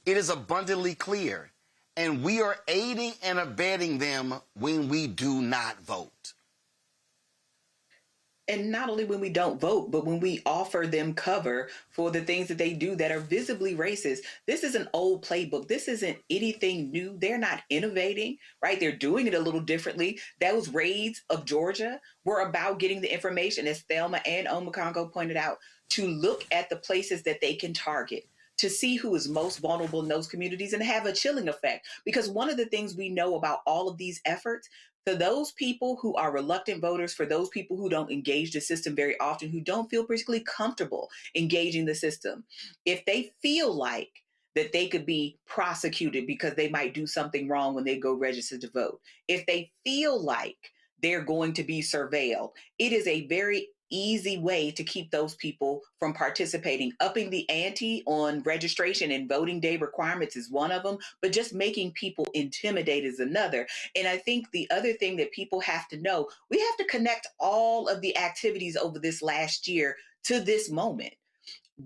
It is abundantly clear, and we are aiding and abetting them when we do not vote. And not only when we don't vote, but when we offer them cover for the things that they do that are visibly racist. This is an old playbook. This isn't anything new. They're not innovating, right? They're doing it a little differently. Those raids of Georgia were about getting the information, as Thelma and Omekongo pointed out, to look at the places that they can target, to see who is most vulnerable in those communities and have a chilling effect. Because one of the things we know about all of these efforts, for those people who are reluctant voters, for those people who don't engage the system very often, who don't feel particularly comfortable engaging the system, if they feel like that they could be prosecuted because they might do something wrong when they go register to vote, if they feel like they're going to be surveilled, it is a very easy way to keep those people from participating. Upping the ante on registration and voting day requirements is one of them, but just making people intimidate is another. And I think the other thing that people have to know, we have to connect all of the activities over this last year to this moment.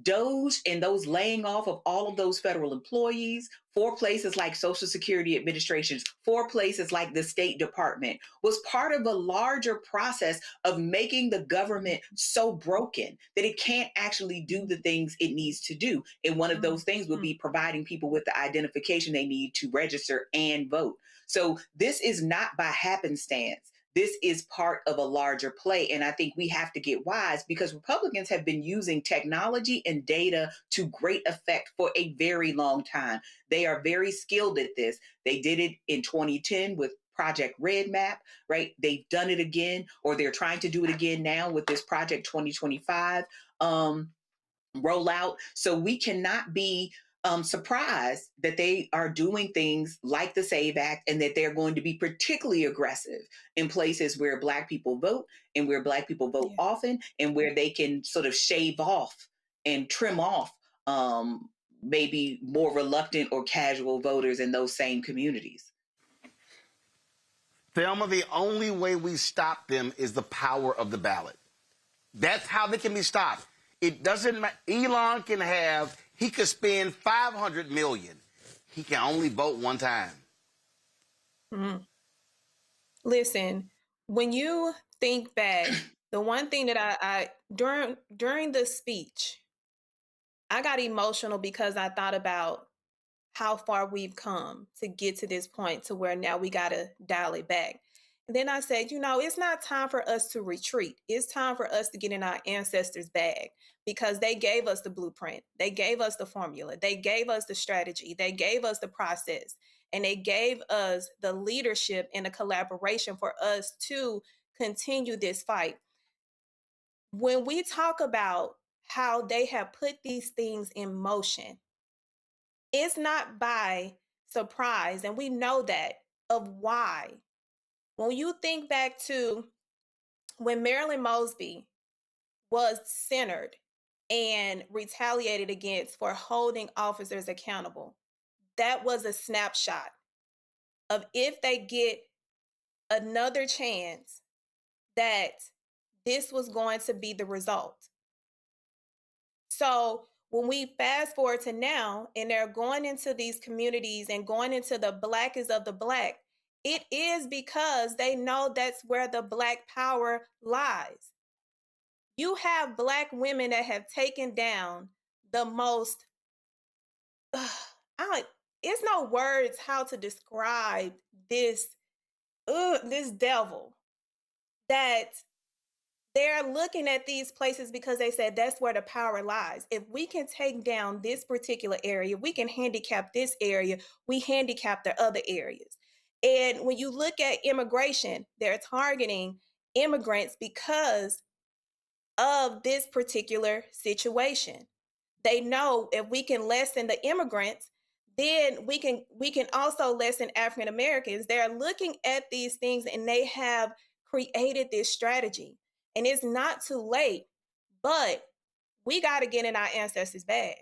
Doge and those laying off of all of those federal employees for places like Social Security administrations, for places like the State Department, was part of a larger process of making the government so broken that it can't actually do the things it needs to do. And one of those things would be providing people with the identification they need to register and vote. So this is not by happenstance. This is part of a larger play. And I think we have to get wise, because Republicans have been using technology and data to great effect for a very long time. They are very skilled at this. They did it in 2010 with Project Red Map, right? They've done it again, or they're trying to do it again now with this Project 2025 rollout. So we cannot be surprised that they are doing things like the SAVE Act, and that they're going to be particularly aggressive in places where Black people vote, and where Black people vote often, and where they can sort of shave off and trim off maybe more reluctant or casual voters in those same communities. Thelma, the only way we stop them is the power of the ballot. That's how they can be stopped. It doesn't matter. Elon can have, he could spend $500 million. He can only vote one time. Mm-hmm. Listen, when you think back, the one thing that I during the speech, I got emotional because I thought about how far we've come to get to this point to where now we got to dial it back. And then I said, it's not time for us to retreat. It's time for us to get in our ancestors' bag, because they gave us the blueprint. They gave us the formula. They gave us the strategy. They gave us the process. And they gave us the leadership and the collaboration for us to continue this fight. When we talk about how they have put these things in motion, it's not by surprise. And we know that of why. When you think back to when Marilyn Mosby was centered and retaliated against for holding officers accountable, that was a snapshot of, if they get another chance, that this was going to be the result. So when we fast forward to now, and they're going into these communities and going into the blackest of the Black, it is because they know that's where the Black power lies. You have Black women that have taken down the most, it's no words how to describe this devil, that they're looking at these places because they said that's where the power lies. If we can take down this particular area, we can handicap this area, we handicap the other areas. And when you look at immigration, they're targeting immigrants because of this particular situation. They know if we can lessen the immigrants, then we can also lessen African Americans. They're looking at these things, and they have created this strategy. And it's not too late, but we got to get in our ancestors' bag.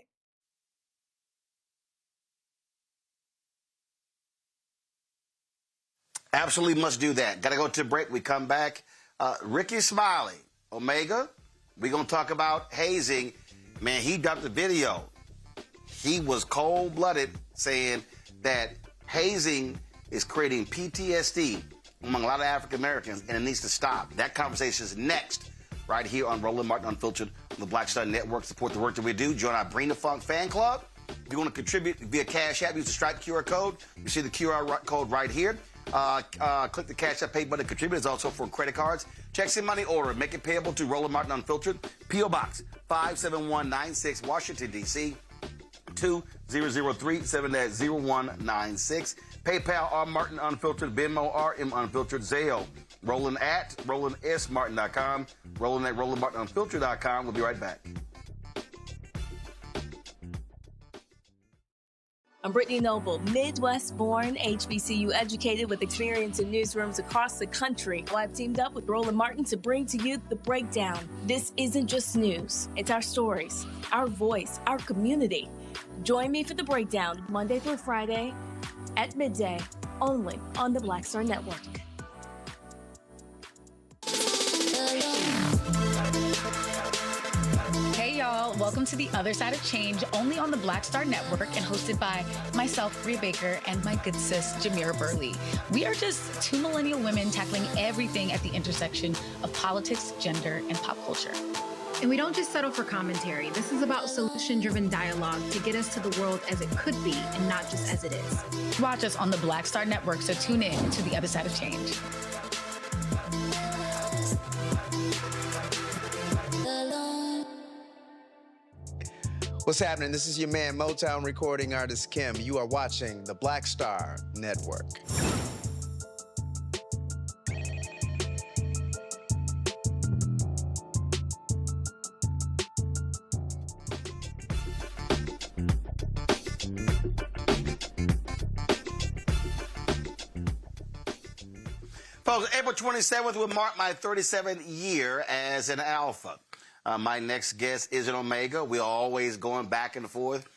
Absolutely must do that. Got to go to a break. We come back. Rickey Smiley, Omega. We're going to talk about hazing. Man, he dropped a video. He was cold-blooded saying that hazing is creating PTSD among a lot of African Americans, and it needs to stop. That conversation is next, right here on Roland Martin Unfiltered on the Black Star Network. Support the work that we do. Join our Bring the Funk fan club. If you want to contribute via Cash App, use the Stripe QR code. You see the QR code right here. Click the Cash App pay button. Contribute. It's also for credit cards. Checks in money order. Make it payable to Roland Martin Unfiltered. P.O. Box 57196, Washington, D.C. 2003 70196. PayPal R Martin Unfiltered. Venmo RM Unfiltered. Zelle. Roland at RolandSMartin.com. Roland at RolandMartinUnfiltered.com. We'll be right back. I'm Brittany Noble, Midwest-born, HBCU educated with experience in newsrooms across the country. Well, I've teamed up with Roland Martin to bring to you The Breakdown. This isn't just news. It's our stories, our voice, our community. Join me for The Breakdown, Monday through Friday at midday, only on the Black Star Network. Hey y'all, welcome to The Other Side of Change, only on the Black Star Network and hosted by myself, Rhea Baker, and my good sis, Jamira Burley. We are just two millennial women tackling everything at the intersection of politics, gender, and pop culture. And we don't just settle for commentary. This is about solution-driven dialogue to get us to the world as it could be and not just as it is. Watch us on the Black Star Network, so tune in to The Other Side of Change. What's happening? This is your man, Motown recording artist Kim. You are watching the Black Star Network. Folks, April 27th will mark my 37th year as an alpha. My next guest is an Omega. We're always going back and forth,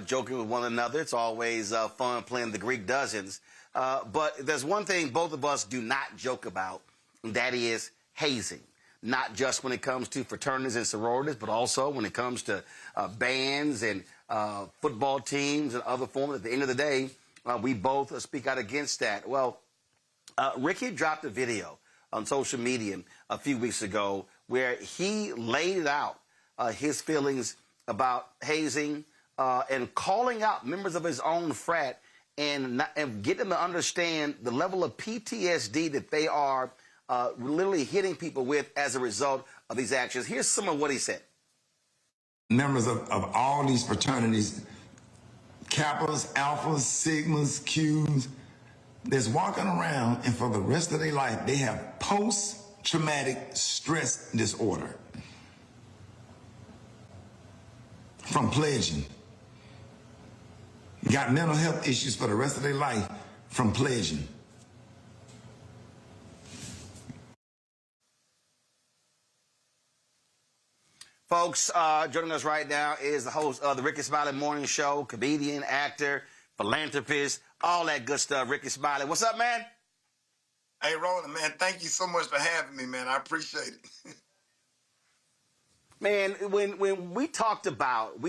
joking with one another. It's always fun playing the Greek dozens. But there's one thing both of us do not joke about, and that is hazing. Not just when it comes to fraternities and sororities, but also when it comes to bands and football teams and other forms. At the end of the day, we both speak out against that. Well, Rickey dropped a video on social media a few weeks ago where he laid out his feelings about hazing and calling out members of his own frat and get them to understand the level of PTSD that they are literally hitting people with as a result of these actions. Here's some of what he said. Members of all these fraternities, Kappas, Alphas, Sigmas, Qs, that's walking around and for the rest of their life, they have post-traumatic stress disorder from pledging. Got mental health issues for the rest of their life from pledging. Folks, joining us right now is the host of the Rickey Smiley Morning Show, comedian, actor, philanthropist, all that good stuff. Rickey Smiley, what's up, man? Hey, Roland, man, thank you so much for having me, man. I appreciate it. Man, when we talked about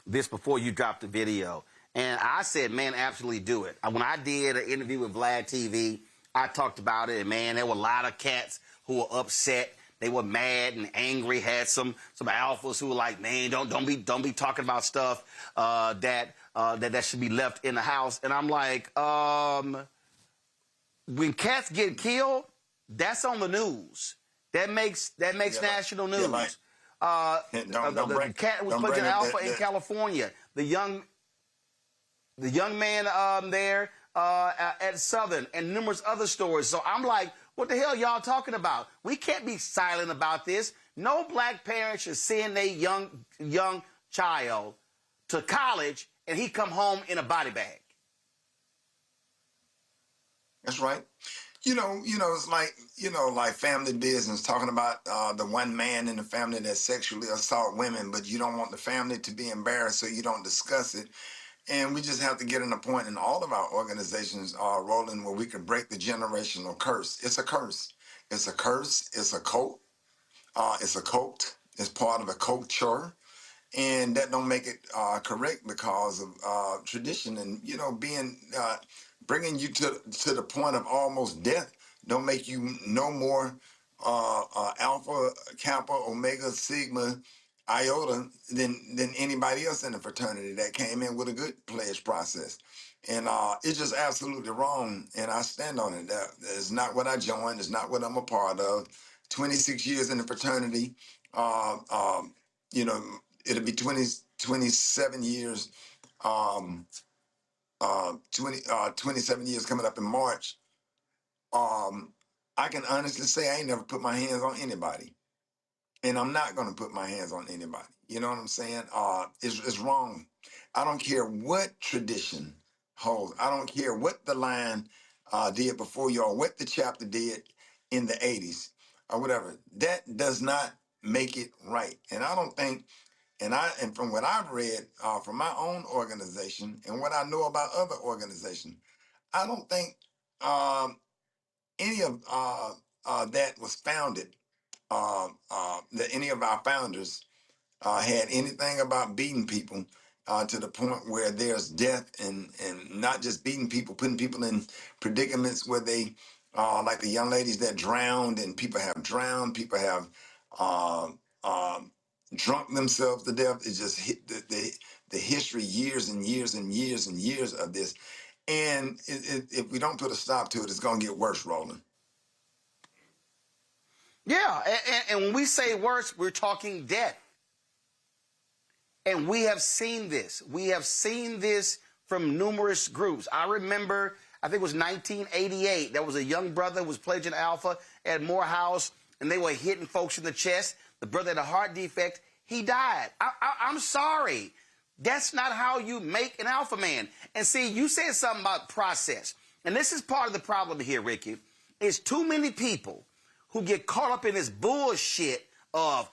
this before you dropped the video, and I said, man, absolutely do it. When I did an interview with Vlad TV, I talked about it, and man, there were a lot of cats who were upset. They were mad and angry. Had some alphas who were like, man, don't be talking about stuff that should be left in the house. And I'm like, when cats get killed, that's on the news. That makes national news. The cat was put in alpha in California. The young man there at Southern, and numerous other stories. So I'm like, what the hell y'all talking about? We can't be silent about this. No black parent should send their young child to college and he come home in a body bag. That's right. You know, it's like family business, talking about the one man in the family that sexually assault women, but you don't want the family to be embarrassed, so you don't discuss it. And we just have to get in a point in all of our organizations rolling where we can break the generational curse. It's a curse. It's a curse. It's a cult. It's a cult. It's part of a culture. And that don't make it correct because of tradition and, you know, being bringing you to the point of almost death don't make you no more alpha, kappa, omega, sigma, iota than anybody else in the fraternity that came in with a good pledge process. And it's just absolutely wrong, and I stand on it. That is not what I joined. It's not what I'm a part of. 26 years in the fraternity. You know, it'll be 27 years. 27 years coming up in March. I can honestly say I ain't never put my hands on anybody. And I'm not going to put my hands on anybody. You know what I'm saying? It's wrong. I don't care what tradition holds. I don't care what the line did before you or what the chapter did in the 80s or whatever. That does not make it right. And I don't think, and from what I've read from my own organization and what I know about other organizations, I don't think any of that was founded, that any of our founders had anything about beating people to the point where there's death and not just beating people, putting people in predicaments where they, like the young ladies that drowned, and people have drowned, people have drunk themselves to death. It's just hit the history, years and years and years and years of this. And if we don't put a stop to it, it's going to get worse, Roland. Yeah, and when we say worse, we're talking death. And we have seen this. We have seen this from numerous groups. I remember, I think it was 1988, there was a young brother who was pledging Alpha at Morehouse, and they were hitting folks in the chest. The brother had a heart defect. He died. I'm sorry. That's not how you make an alpha man. And see, you said something about process. And this is part of the problem here, Ricky, is too many people who get caught up in this bullshit of,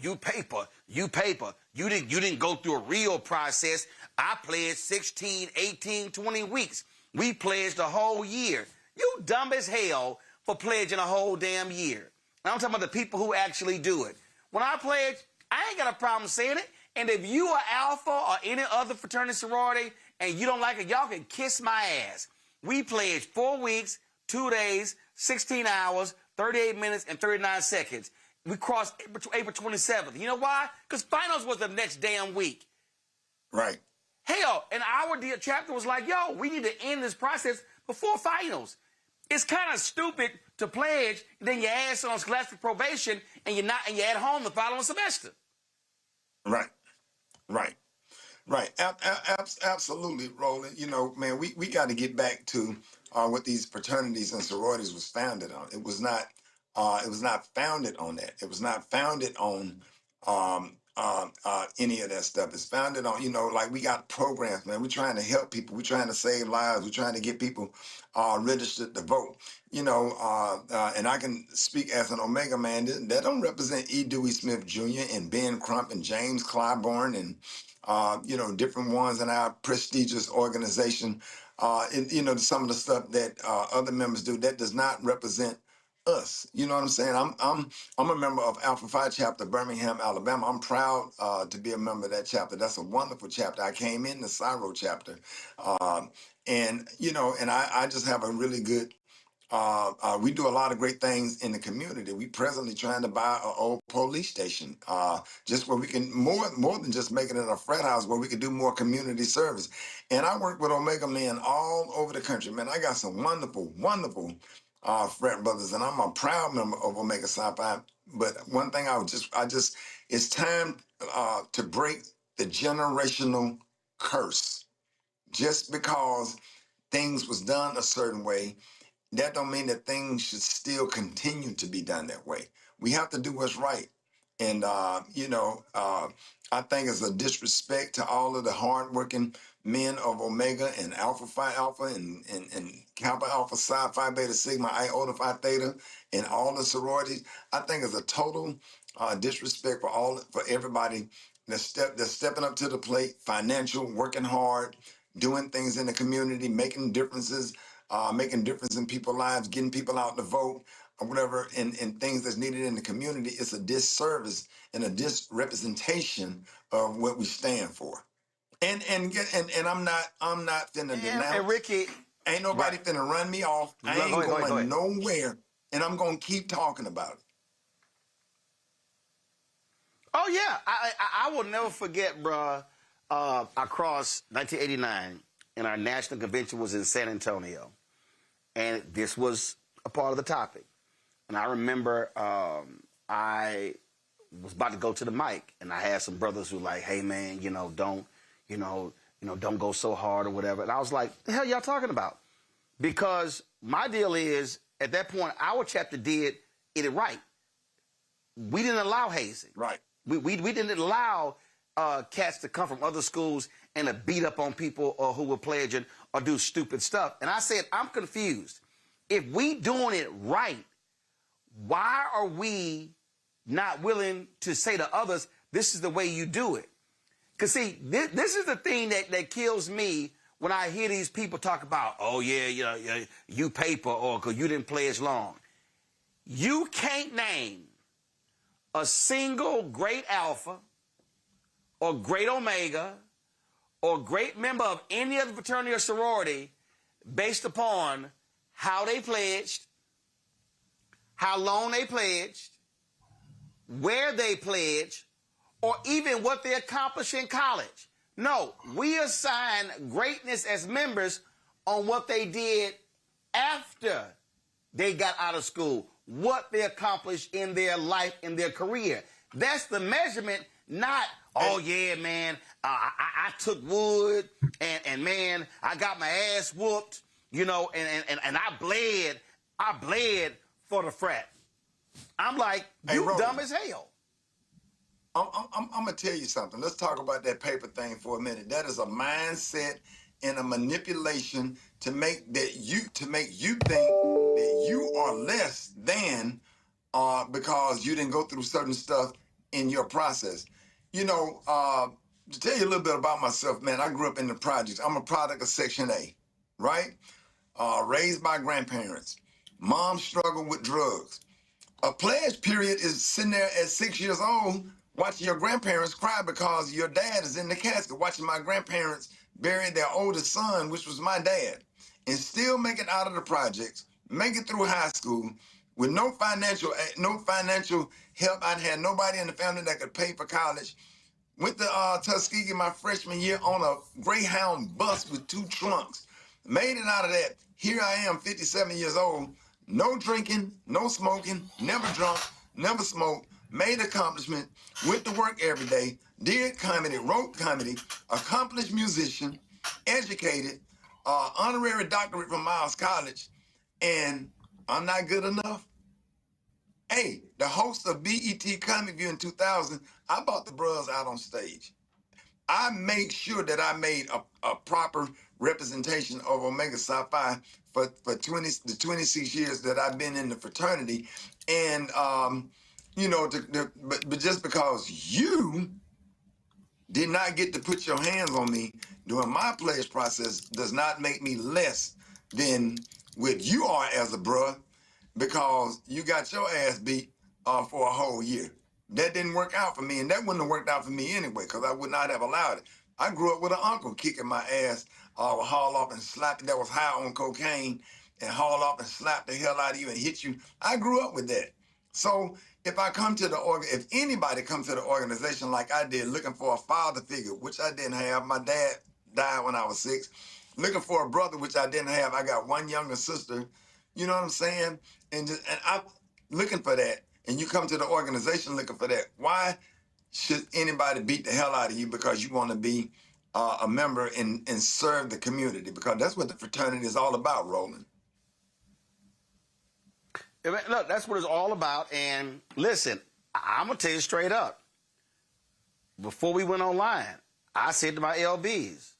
you paper. You didn't go through a real process. I pledged 16, 18, 20 weeks. We pledged a whole year. You dumb as hell for pledging a whole damn year. And I'm talking about the people who actually do it. When I pledge, I ain't got a problem saying it. And if you are alpha or any other fraternity sorority and you don't like it, y'all can kiss my ass. We pledged 4 weeks, 2 days, 16 hours, 38 minutes, and 39 seconds. We crossed April 27th. You know why? Because finals was the next damn week. Right. Hell, and our chapter was like, yo, we need to end this process before finals. It's kind of stupid to pledge, then your ass on scholastic probation, and you're at home the following semester. Right. Absolutely, Roland. You know, man, we got to get back to what these fraternities and sororities was founded on. It was not founded on that. It was not founded on any of that stuff. It's founded on, you know, like we got programs, man. We're trying to help people. We're trying to save lives. We're trying to get people registered to vote. You know, and I can speak as an Omega man. That don't represent E. Dewey Smith Jr. and Ben Crump and James Clyburn and you know, different ones in our prestigious organization. And, you know, some of the stuff that other members do, that does not represent us. You know what I'm saying? I'm a member of Alpha Phi chapter, Birmingham, Alabama. I'm proud to be a member of that chapter. That's a wonderful chapter. I came in the Cyro chapter, and you know, and I just have a really good. We do a lot of great things in the community. We presently trying to buy an old police station, just where we can more than just making it a frat house, where we can do more community service. And I work with Omega men all over the country. Man, I got some wonderful frat brothers, and I'm a proud member of Omega Psi Phi. But one thing it's time to break the generational curse. Just because things was done a certain way, that don't mean that things should still continue to be done that way. We have to do what's right. And, you know, I think it's a disrespect to all of the hardworking men of Omega and Alpha Phi Alpha and Kappa Alpha Psi Phi Beta Sigma Iota Phi Theta and all the sororities. I think it's a total disrespect for everybody They're stepping up to the plate, financial, working hard, doing things in the community, making differences, making difference in people's lives, getting people out to vote or whatever, and things that's needed in the community. It's a disservice and a disrepresentation of what we stand for. And I'm not finna denounce. And Ricky, ain't nobody finna run me off. I ain't go ahead. nowhere, and I'm gonna keep talking about it. Oh yeah, I will never forget, bruh. Across 1989, and our national convention was in San Antonio, and this was a part of the topic. And I remember I was about to go to the mic, and I had some brothers who were like, "Hey man, don't go so hard or whatever." And I was like, "The hell y'all talking about?" Because my deal is, at that point, our chapter did it right. We didn't allow hazing. Right. We didn't allow cats to come from other schools and to beat up on people who were pledging or do stupid stuff. And I said, I'm confused. If we doing it right, why are we not willing to say to others, this is the way you do it? Because, see, this is the thing that kills me when I hear these people talk about, oh, yeah, you paper or because you didn't pledge long. You can't name a single great alpha or great omega or great member of any other fraternity or sorority based upon how they pledged, how long they pledged, where they pledged, or even what they accomplished in college. No, we assign greatness as members on what they did after they got out of school, what they accomplished in their life, in their career. That's the measurement, not, oh, yeah, man, I took wood, and man, I got my ass whooped, and I bled for the frat. I'm like, you dumb as hell. I'm going to tell you something. Let's talk about that paper thing for a minute. That is a mindset and a manipulation to make you think that you are less than because you didn't go through certain stuff in your process. To tell you a little bit about myself, man, I grew up in the projects. I'm a product of Section A, right? Raised by grandparents. Mom struggled with drugs. A pledge period is sitting there at 6 years old watching your grandparents cry because your dad is in the casket, watching my grandparents bury their oldest son, which was my dad, and still make it out of the projects, make it through high school with no financial help. I had nobody in the family that could pay for college. Went to Tuskegee my freshman year on a Greyhound bus with 2 trunks. Made it out of that. Here I am, 57 years old, no drinking, no smoking, never drunk, never smoked, made accomplishment, went to work every day, did comedy, wrote comedy, accomplished musician, educated, honorary doctorate from Miles College, and I'm not good enough? Hey, the host of BET Comic View in 2000, I bought the bros out on stage. I made sure that I made a proper representation of Omega Psi Phi for the 26 years that I've been in the fraternity. And, but just because you did not get to put your hands on me during my pledge process does not make me less than what you are as a bruh, because you got your ass beat for a whole year. That didn't work out for me, and that wouldn't have worked out for me anyway, because I would not have allowed it. I grew up with an uncle kicking my ass, haul off and slap that was high on cocaine, and haul off and slap the hell out of you and hit you. I grew up with that. So if anybody comes to the organization like I did, looking for a father figure, which I didn't have, my dad died when I was 6, looking for a brother, which I didn't have, I got one younger sister, you know what I'm saying? And I'm looking for that, and you come to the organization looking for that. Why should anybody beat the hell out of you because you want to be a member and serve the community? Because that's what the fraternity is all about, Roland. Look, that's what it's all about. And listen, I'm going to tell you straight up. Before we went online, I said to my LBs,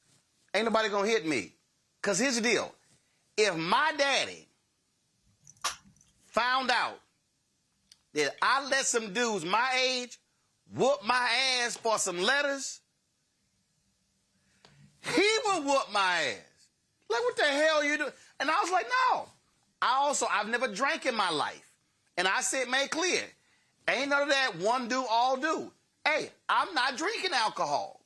ain't nobody going to hit me. Because here's the deal. If my daddy found out that I let some dudes my age whoop my ass for some letters, he would whoop my ass. Like, what the hell you do? And I was like, no. I've never drank in my life. And I said, made clear, ain't none of that one do, all do. Hey, I'm not drinking alcohol.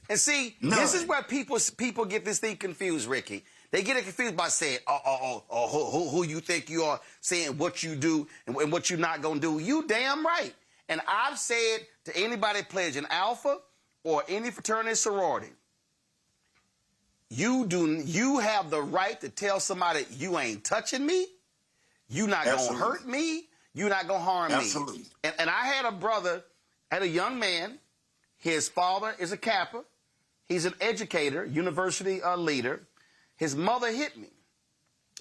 And see, this is where people get this thing confused, Ricky. They get it confused by saying, who you think you are, saying what you do and what you're not going to do. You damn right. And I've said to anybody pledging Alpha or any fraternity or sorority, you have the right to tell somebody you ain't touching me, you not going to hurt me, you not going to harm me. And I had a brother, had a young man, his father is a Kappa, he's an educator, university leader. His mother hit me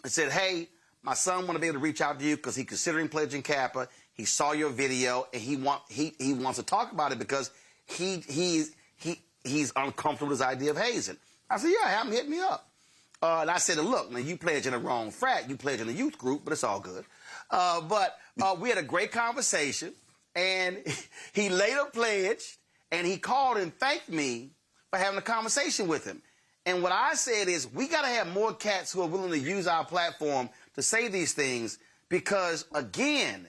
and said, hey, my son want to be able to reach out to you because he's considering pledging Kappa. He saw your video and he wants to talk about it because he's uncomfortable with his idea of hazing. I said, yeah, have him hit me up. And I said, look, now you pledge in the wrong frat. You pledge in the youth group, but it's all good. But we had a great conversation, and he later pledged, and he called and thanked me for having a conversation with him. And what I said is, we got to have more cats who are willing to use our platform to say these things because, again,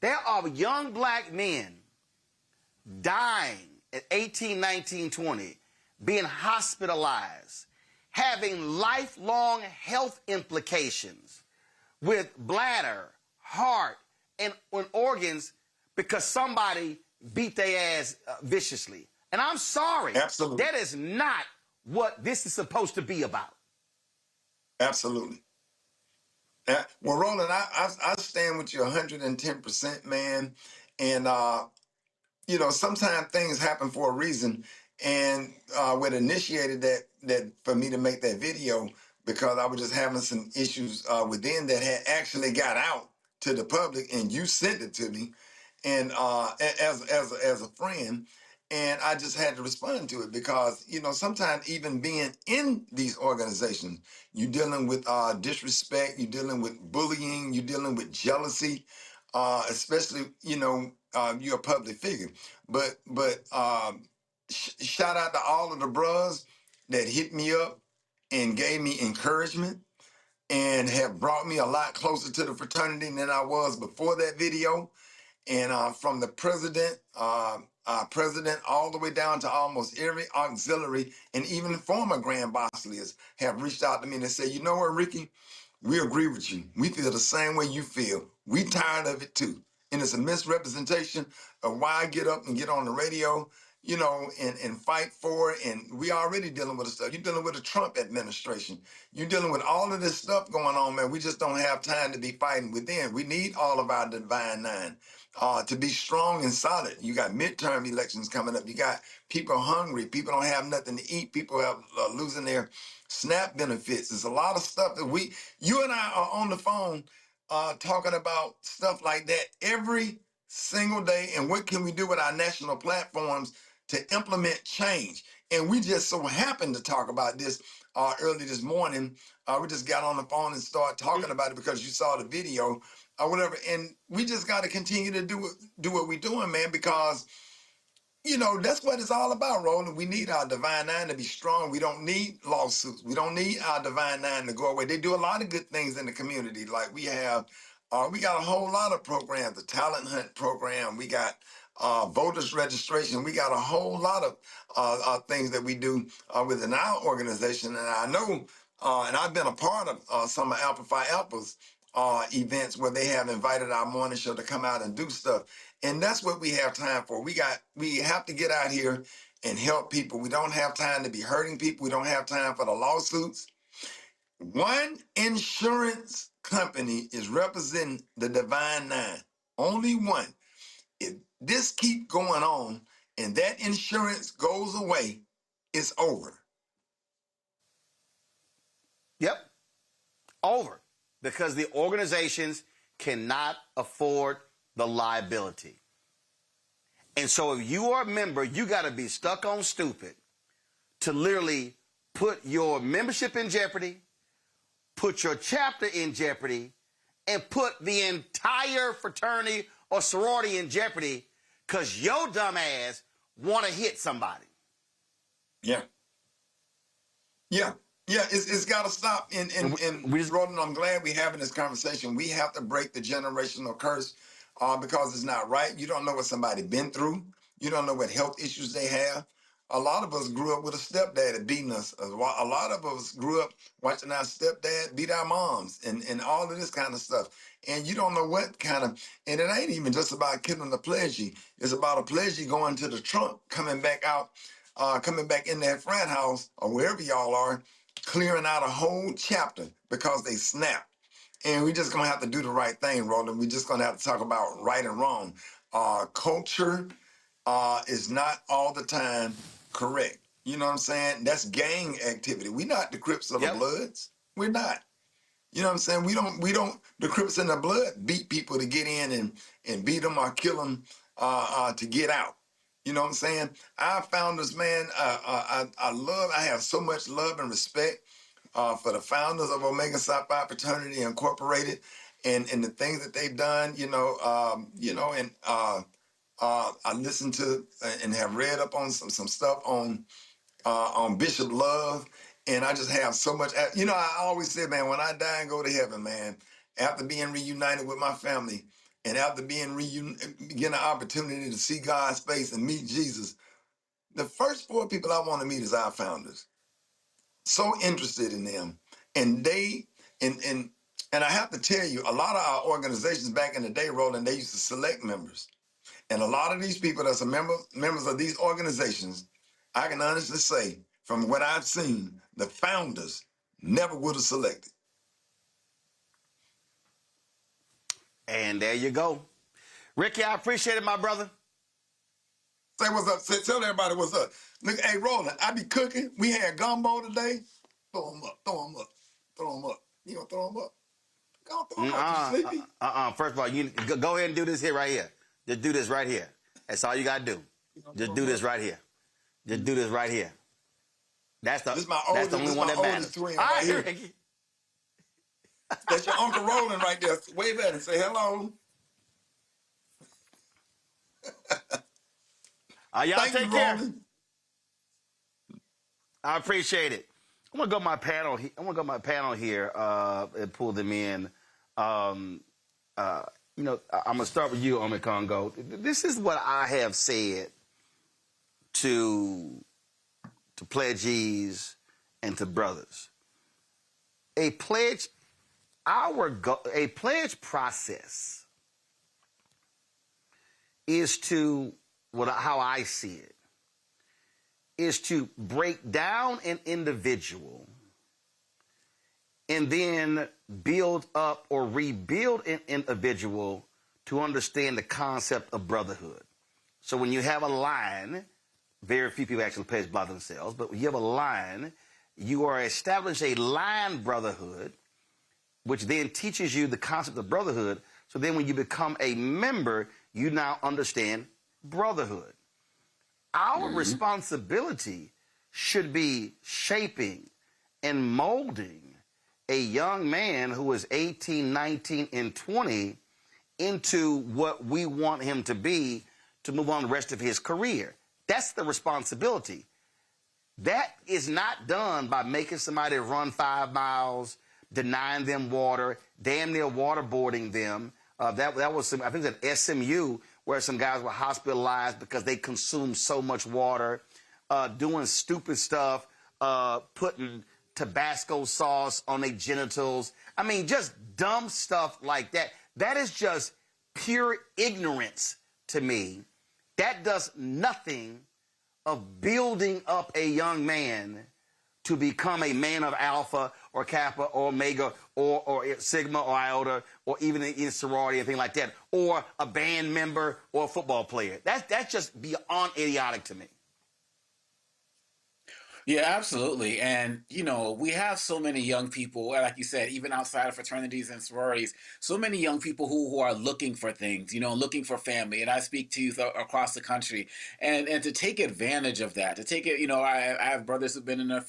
there are young black men dying at 18, 19, 20, being hospitalized, having lifelong health implications with bladder, heart, and organs because somebody beat their ass viciously. And I'm sorry. Absolutely. That is not what this is supposed to be about. Absolutely. Well, Roland, I stand with you 110%, man. And, you know, sometimes things happen for a reason. And what initiated that for me to make that video, because I was just having some issues within that had actually got out to the public, and you sent it to me, and as a friend, and I just had to respond to it because, you know, sometimes even being in these organizations, you're dealing with disrespect, you're dealing with bullying, you're dealing with jealousy, especially, you know, you're a public figure. But shout out to all of the bros that hit me up and gave me encouragement and have brought me a lot closer to the fraternity than I was before that video. And from the president all the way down to almost every auxiliary and even former Grand Bosliers have reached out to me and said, you know what, Ricky, we agree with you. We feel the same way you feel. We tired of it too. And it's a misrepresentation of why I get up and get on the radio, you know, and fight for it. And we already dealing with the stuff. You're dealing with the Trump administration. You're dealing with all of this stuff going on, man. We just don't have time to be fighting within. We need all of our Divine Nine to be strong and solid. You got midterm elections coming up. You got people hungry. People don't have nothing to eat. People are losing their SNAP benefits. There's a lot of stuff that you and I are on the phone talking about stuff like that every single day. And what can we do with our national platforms to implement change? And we just so happened to talk about this early this morning. We just got on the phone and started talking about it because you saw the video or whatever. And we just got to continue to do what we're doing, man, because, you know, that's what it's all about, Roland. We need our Divine Nine to be strong. We don't need lawsuits. We don't need our Divine Nine to go away. They do a lot of good things in the community. Like we got a whole lot of programs, the Talent Hunt program. We got voters registration. We got a whole lot of things that we do within our organization. And I know, and I've been a part of some of Alpha Phi Alpha's events where they have invited our morning show to come out and do stuff. And that's what we have time for. We have to get out here and help people. We don't have time to be hurting people. We don't have time for the lawsuits. One insurance company is representing the Divine Nine. Only one. If this keep going on and that insurance goes away, it's over. Yep. Over. Because the organizations cannot afford the liability. And so if you are a member, you got to be stuck on stupid to literally put your membership in jeopardy, put your chapter in jeopardy, and put the entire fraternity or sorority in jeopardy because your dumb ass want to hit somebody. Yeah. Yeah. Yeah, it's got to stop. And Roland, I'm glad we're having this conversation. We have to break the generational curse because it's not right. You don't know what somebody been through. You don't know what health issues they have. A lot of us grew up with a stepdad beating us. A lot of us grew up watching our stepdad beat our moms and all of this kind of stuff. And you don't know what kind of, and it ain't even just about killing the pleasure. It's about a pleasure going to the trunk, coming back out, coming back in that frat house or wherever y'all are, clearing out a whole chapter because they snapped. And we're just going to have to do the right thing, Roland. We're just going to have to talk about right and wrong. Culture is not all the time correct. You know what I'm saying? That's gang activity. We're not the Crips of the Bloods. We're not. You know what I'm saying? We don't, the Crips and the Blood beat people to get in and beat them or kill them to get out. You know what I'm saying? Our founders, man, I have so much love and respect for the founders of Omega Psi Phi Fraternity Incorporated and the things that they've done, and I listened to and have read up on some stuff on Bishop Love, and I just have so much. I always say, man, when I die and go to heaven, man, after being reunited with my family and after being getting an opportunity to see God's face and meet Jesus, the first 4 people I want to meet is our founders. So interested in them, and they and I have to tell you, a lot of our organizations back in the day, Roland, they used to select members. And a lot of these people that's members of these organizations, I can honestly say, from what I've seen, the founders never would have selected. And there you go. Ricky, I appreciate it, my brother. Say what's up. Tell everybody what's up. Look, hey, Roland, I be cooking. We had gumbo today. Throw them up. Throw them up. Throw them up. You gonna throw them up? Go throw them up. You sleepy? First of all, you go ahead and do this here right here. Just do this right here. That's all you got to do. Just do this right here. Just do this right here. That's the only one that matters. All right, here. Ricky. That's your Uncle Roland right there. Wave at him and say hello. Y'all take care. I appreciate it. I'm gonna go my panel here and pull them in. I'm gonna start with you, Ome Congo. This is what I have said to pledgees and to brothers. A pledge process is how I see it, is to break down an individual and then build up or rebuild an individual to understand the concept of brotherhood. So when you have a line, very few people actually pledge by themselves, but when you have a line, you are establishing a line brotherhood, which then teaches you the concept of brotherhood. So then when you become a member, you now understand brotherhood. Our responsibility should be shaping and molding a young man who is 18, 19, and 20 into what we want him to be to move on the rest of his career. That's the responsibility. That is not done by making somebody run 5 miles, denying them water, damn near waterboarding them. That was I think at SMU where some guys were hospitalized because they consumed so much water, doing stupid stuff, putting Tabasco sauce on their genitals. I mean, just dumb stuff like that. That is just pure ignorance to me. That does nothing of building up a young man to become a man of Alpha or Kappa or Omega or Sigma or Iota or even in sorority, anything like that, or a band member or a football player. That's just beyond idiotic to me. Yeah, absolutely. And, we have so many young people, like you said, even outside of fraternities and sororities, so many young people who are looking for things, looking for family. And I speak to youth across the country. And to take advantage of that, to take it, I have brothers who've been in a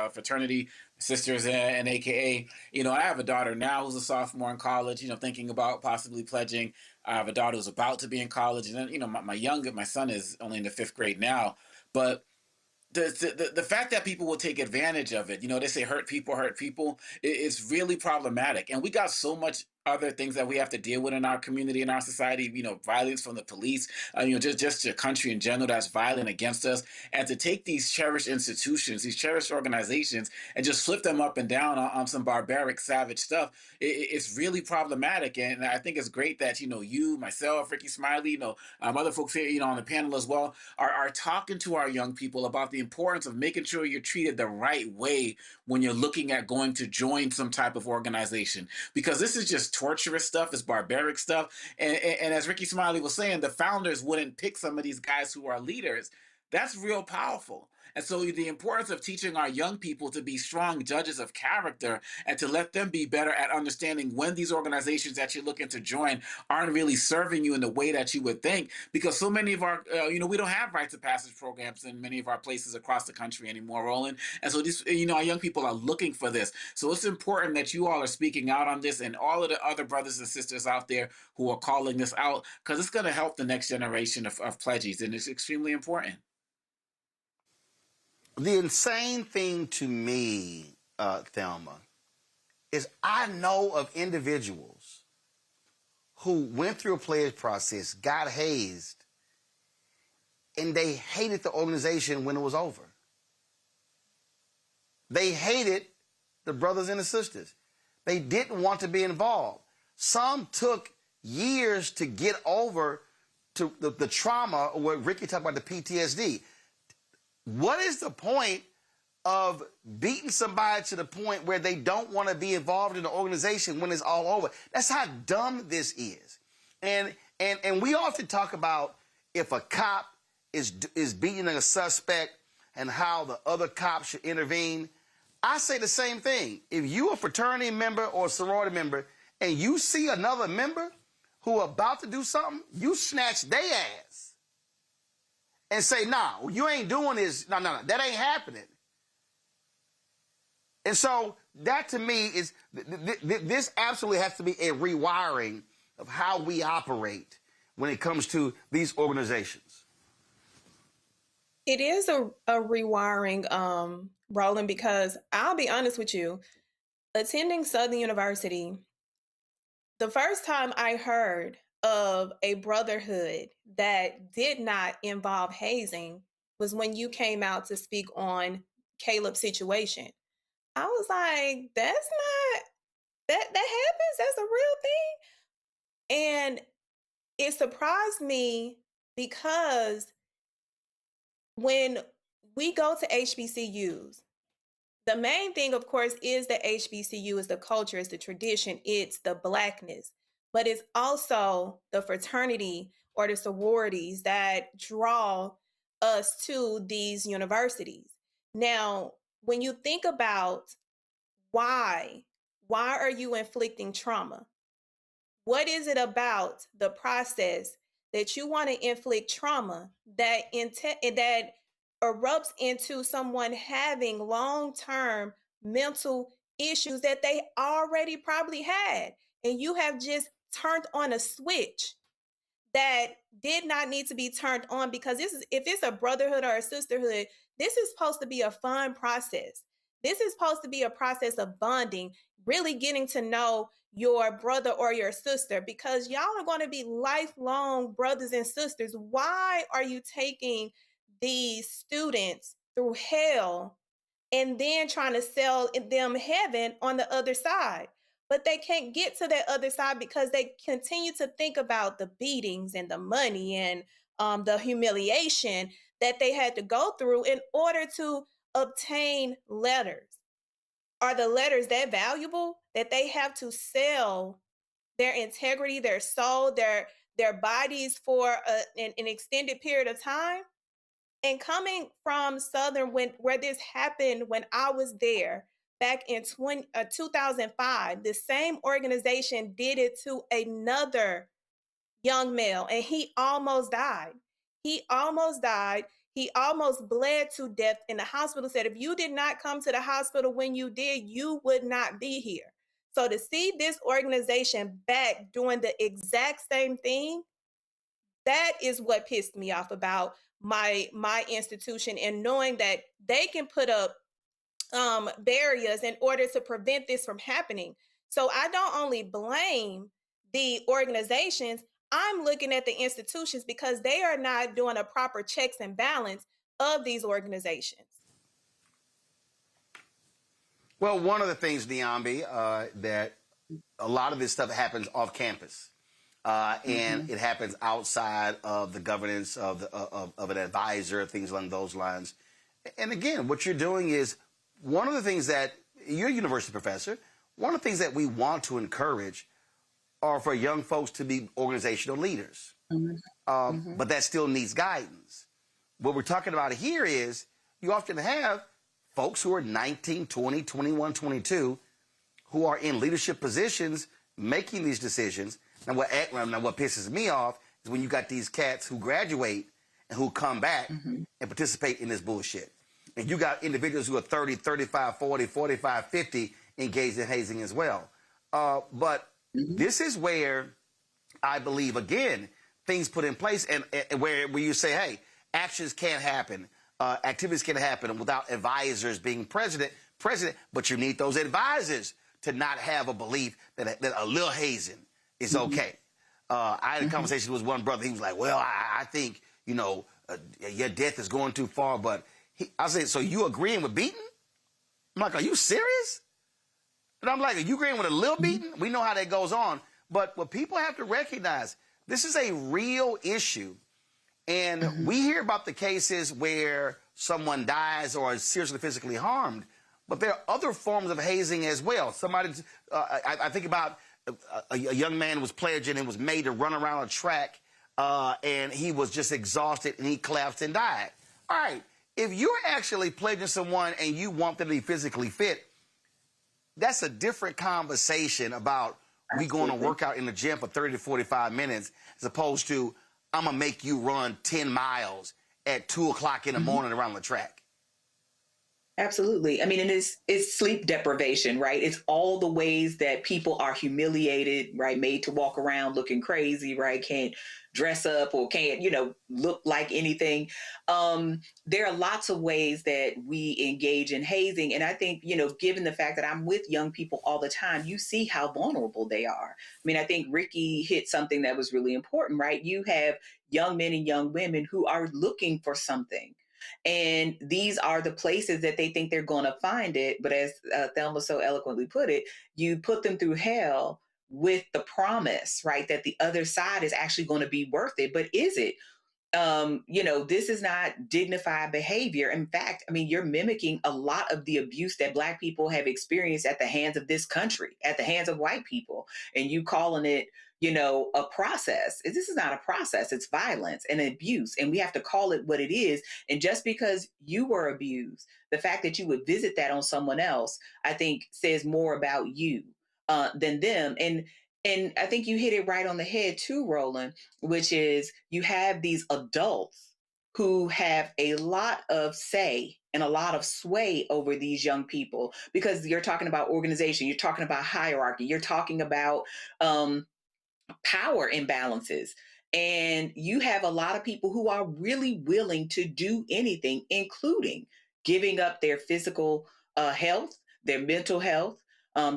fraternity, sisters and AKA, I have a daughter now who's a sophomore in college, thinking about possibly pledging. I have a daughter who's about to be in college, and then, you know, my son is only in the 5th grade now. But the fact that people will take advantage of it, you know, they say hurt people, it's really problematic. And we got so much other things that we have to deal with in our community, in our society, you know, violence from the police, you know, just the country in general that's violent against us. And to take these cherished institutions, these cherished organizations, and just flip them up and down on some barbaric, savage stuff, it's really problematic. And I think it's great that, you know, you, myself, Rickey Smiley, you know, other folks here, you know, on the panel as well, are talking to our young people about the importance of making sure you're treated the right way when you're looking at going to join some type of organization. Because this is just torturous stuff, it's barbaric stuff. And as Rickey Smiley was saying, the founders wouldn't pick some of these guys who are leaders. That's real powerful. And so the importance of teaching our young people to be strong judges of character and to let them be better at understanding when these organizations that you're looking to join aren't really serving you in the way that you would think. Because so many of our, you know, we don't have rites of passage programs in many of our places across the country anymore, Roland. And so these, you know, our young people are looking for this. So it's important that you all are speaking out on this, and all of the other brothers and sisters out there who are calling this out, because it's going to help the next generation of pledgees, and it's extremely important. The insane thing to me, Thelma, is I know of individuals who went through a pledge process, got hazed, and they hated the organization when it was over. They hated the brothers and the sisters. They didn't want to be involved. Some took years to get over to the trauma, or what Ricky talked about, the PTSD. What is the point of beating somebody to the point where they don't want to be involved in the organization when it's all over? That's how dumb this is. And we often talk about if a cop is beating a suspect and how the other cop should intervene. I say the same thing. If you're a fraternity member or a sorority member and you see another member who about to do something, you snatch their ass and say, nah, you ain't doing this. No, that ain't happening. And so that to me is, this absolutely has to be a rewiring of how we operate when it comes to these organizations. It is a rewiring, Roland, because I'll be honest with you, attending Southern University, the first time I heard of a brotherhood that did not involve hazing was when you came out to speak on Caleb's situation. I was like, that's not, that happens, that's a real thing. And it surprised me because when we go to HBCUs, the main thing, of course, is the HBCU, is the culture, is the tradition, it's the Blackness. But it's also the fraternity or the sororities that draw us to these universities. Now, when you think about why are you inflicting trauma? What is it about the process that you want to inflict trauma that erupts into someone having long-term mental issues that they already probably had, and you have just turned on a switch that did not need to be turned on? Because this is, if it's a brotherhood or a sisterhood, this is supposed to be a fun process. This is supposed to be a process of bonding, really getting to know your brother or your sister, because y'all are going to be lifelong brothers and sisters. Why are you taking these students through hell and then trying to sell them heaven on the other side? But they can't get to that other side because they continue to think about the beatings and the money and the humiliation that they had to go through in order to obtain letters. Are the letters that valuable that they have to sell their integrity, their soul, their bodies for an extended period of time? And coming from Southern, where this happened when I was there, back in 2005, the same organization did it to another young male, and he almost died. He almost died. He almost bled to death in the hospital. Said, if you did not come to the hospital when you did, you would not be here. So to see this organization back doing the exact same thing, that is what pissed me off about my institution, and knowing that they can put up barriers in order to prevent this from happening. So I don't only blame the organizations, I'm looking at the institutions because they are not doing a proper checks and balance of these organizations. Well, one of the things, Diambi, that a lot of this stuff happens off campus. And it happens outside of the governance of an advisor, things along those lines. And again, what you're doing is one of the things that you're a university professor. One of the things that we want to encourage are for young folks to be organizational leaders. But that still needs guidance. What we're talking about here is you often have folks who are 19, 20, 21, 22 who are in leadership positions making these decisions. Now, what pisses me off is when you got these cats who graduate and who come back and participate in this bullshit. And you got individuals who are 30, 35, 40, 45, 50 engaged in hazing as well. But this is where I believe, again, things put in place and where you say, hey, actions can't happen, activities can't happen without advisors being present, but you need those advisors to not have a belief that a little hazing is okay. I had a conversation with one brother. He was like, well, I think, your death is going too far. But I said, so you agreeing with beating? I'm like, are you serious? And I'm like, are you agreeing with a little beating? We know how that goes on. But what people have to recognize, this is a real issue. And we hear about the cases where someone dies or is seriously physically harmed. But there are other forms of hazing as well. Somebody, I think about a young man was pledging and was made to run around a track, and he was just exhausted and he collapsed and died. All right, if you're actually pledging someone and you want them to be physically fit, that's a different conversation about we going to work out in the gym for 30 to 45 minutes as opposed to I'm going to make you run 10 miles at 2 o'clock in the morning around the track. Absolutely. I mean, and it's sleep deprivation, right? It's all the ways that people are humiliated, right? Made to walk around looking crazy, right? Can't dress up or can't, look like anything. There are lots of ways that we engage in hazing. And I think, given the fact that I'm with young people all the time, you see how vulnerable they are. I mean, I think Ricky hit something that was really important, right? You have young men and young women who are looking for something. And these are the places that they think they're going to find it. But as Thelma so eloquently put it, you put them through hell with the promise, right, that the other side is actually going to be worth it. But is it? This is not dignified behavior. In fact, I mean, you're mimicking a lot of the abuse that Black people have experienced at the hands of this country, at the hands of white people, and you calling it, a process. This is not a process. It's violence and abuse, and we have to call it what it is. And just because you were abused, the fact that you would visit that on someone else, I think says more about you than them. And I think you hit it right on the head too, Roland, which is you have these adults who have a lot of say and a lot of sway over these young people, because you're talking about organization, you're talking about hierarchy, you're talking about power imbalances. And you have a lot of people who are really willing to do anything, including giving up their physical health, their mental health,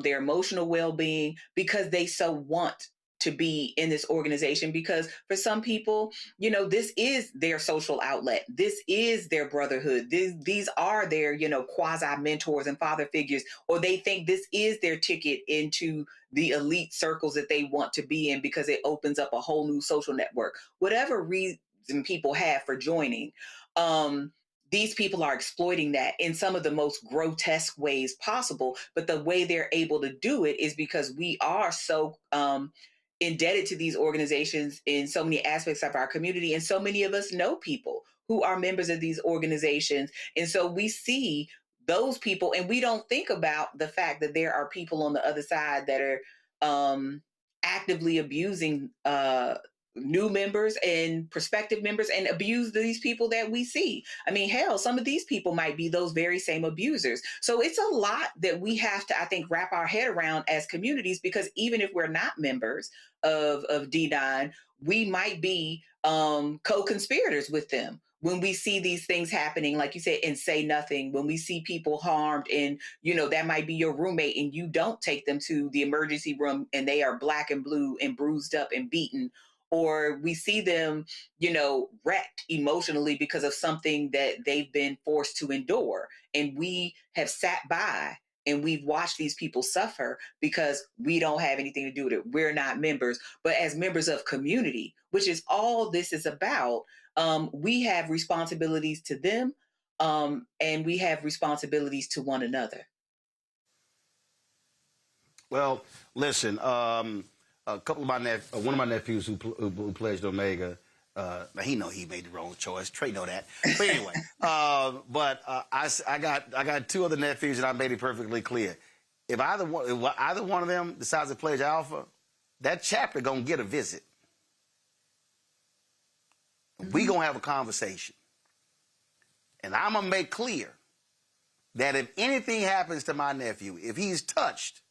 their emotional well-being, because they so want to be in this organization. Because for some people, this is their social outlet. This is their brotherhood. These are their, quasi mentors and father figures, or they think this is their ticket into the elite circles that they want to be in because it opens up a whole new social network. Whatever reason people have for joining, these people are exploiting that in some of the most grotesque ways possible. But the way they're able to do it is because we are so indebted to these organizations in so many aspects of our community. And so many of us know people who are members of these organizations. And so we see those people, and we don't think about the fact that there are people on the other side that are actively abusing new members and prospective members and abuse these people that we see. I mean, hell, some of these people might be those very same abusers. So it's a lot that we have to, I think, wrap our head around as communities, because even if we're not members of D9, we might be co-conspirators with them when we see these things happening, like you said, and say nothing. When we see people harmed and, you know, that might be your roommate and you don't take them to the emergency room and they are black and blue and bruised up and beaten, or we see them, you know, wrecked emotionally because of something that they've been forced to endure. And we have sat by and we've watched these people suffer because we don't have anything to do with it. We're not members, but as members of community, which is all this is about, we have responsibilities to them, and we have responsibilities to one another. Well, listen, a couple of one of my nephews who pledged Omega, he know he made the wrong choice. Trey know that. But anyway, I got two other nephews, and I made it perfectly clear. If either one of them decides to pledge Alpha, that chapter gonna get a visit. We gonna have a conversation, and I'm gonna make clear that if anything happens to my nephew, if he's touched,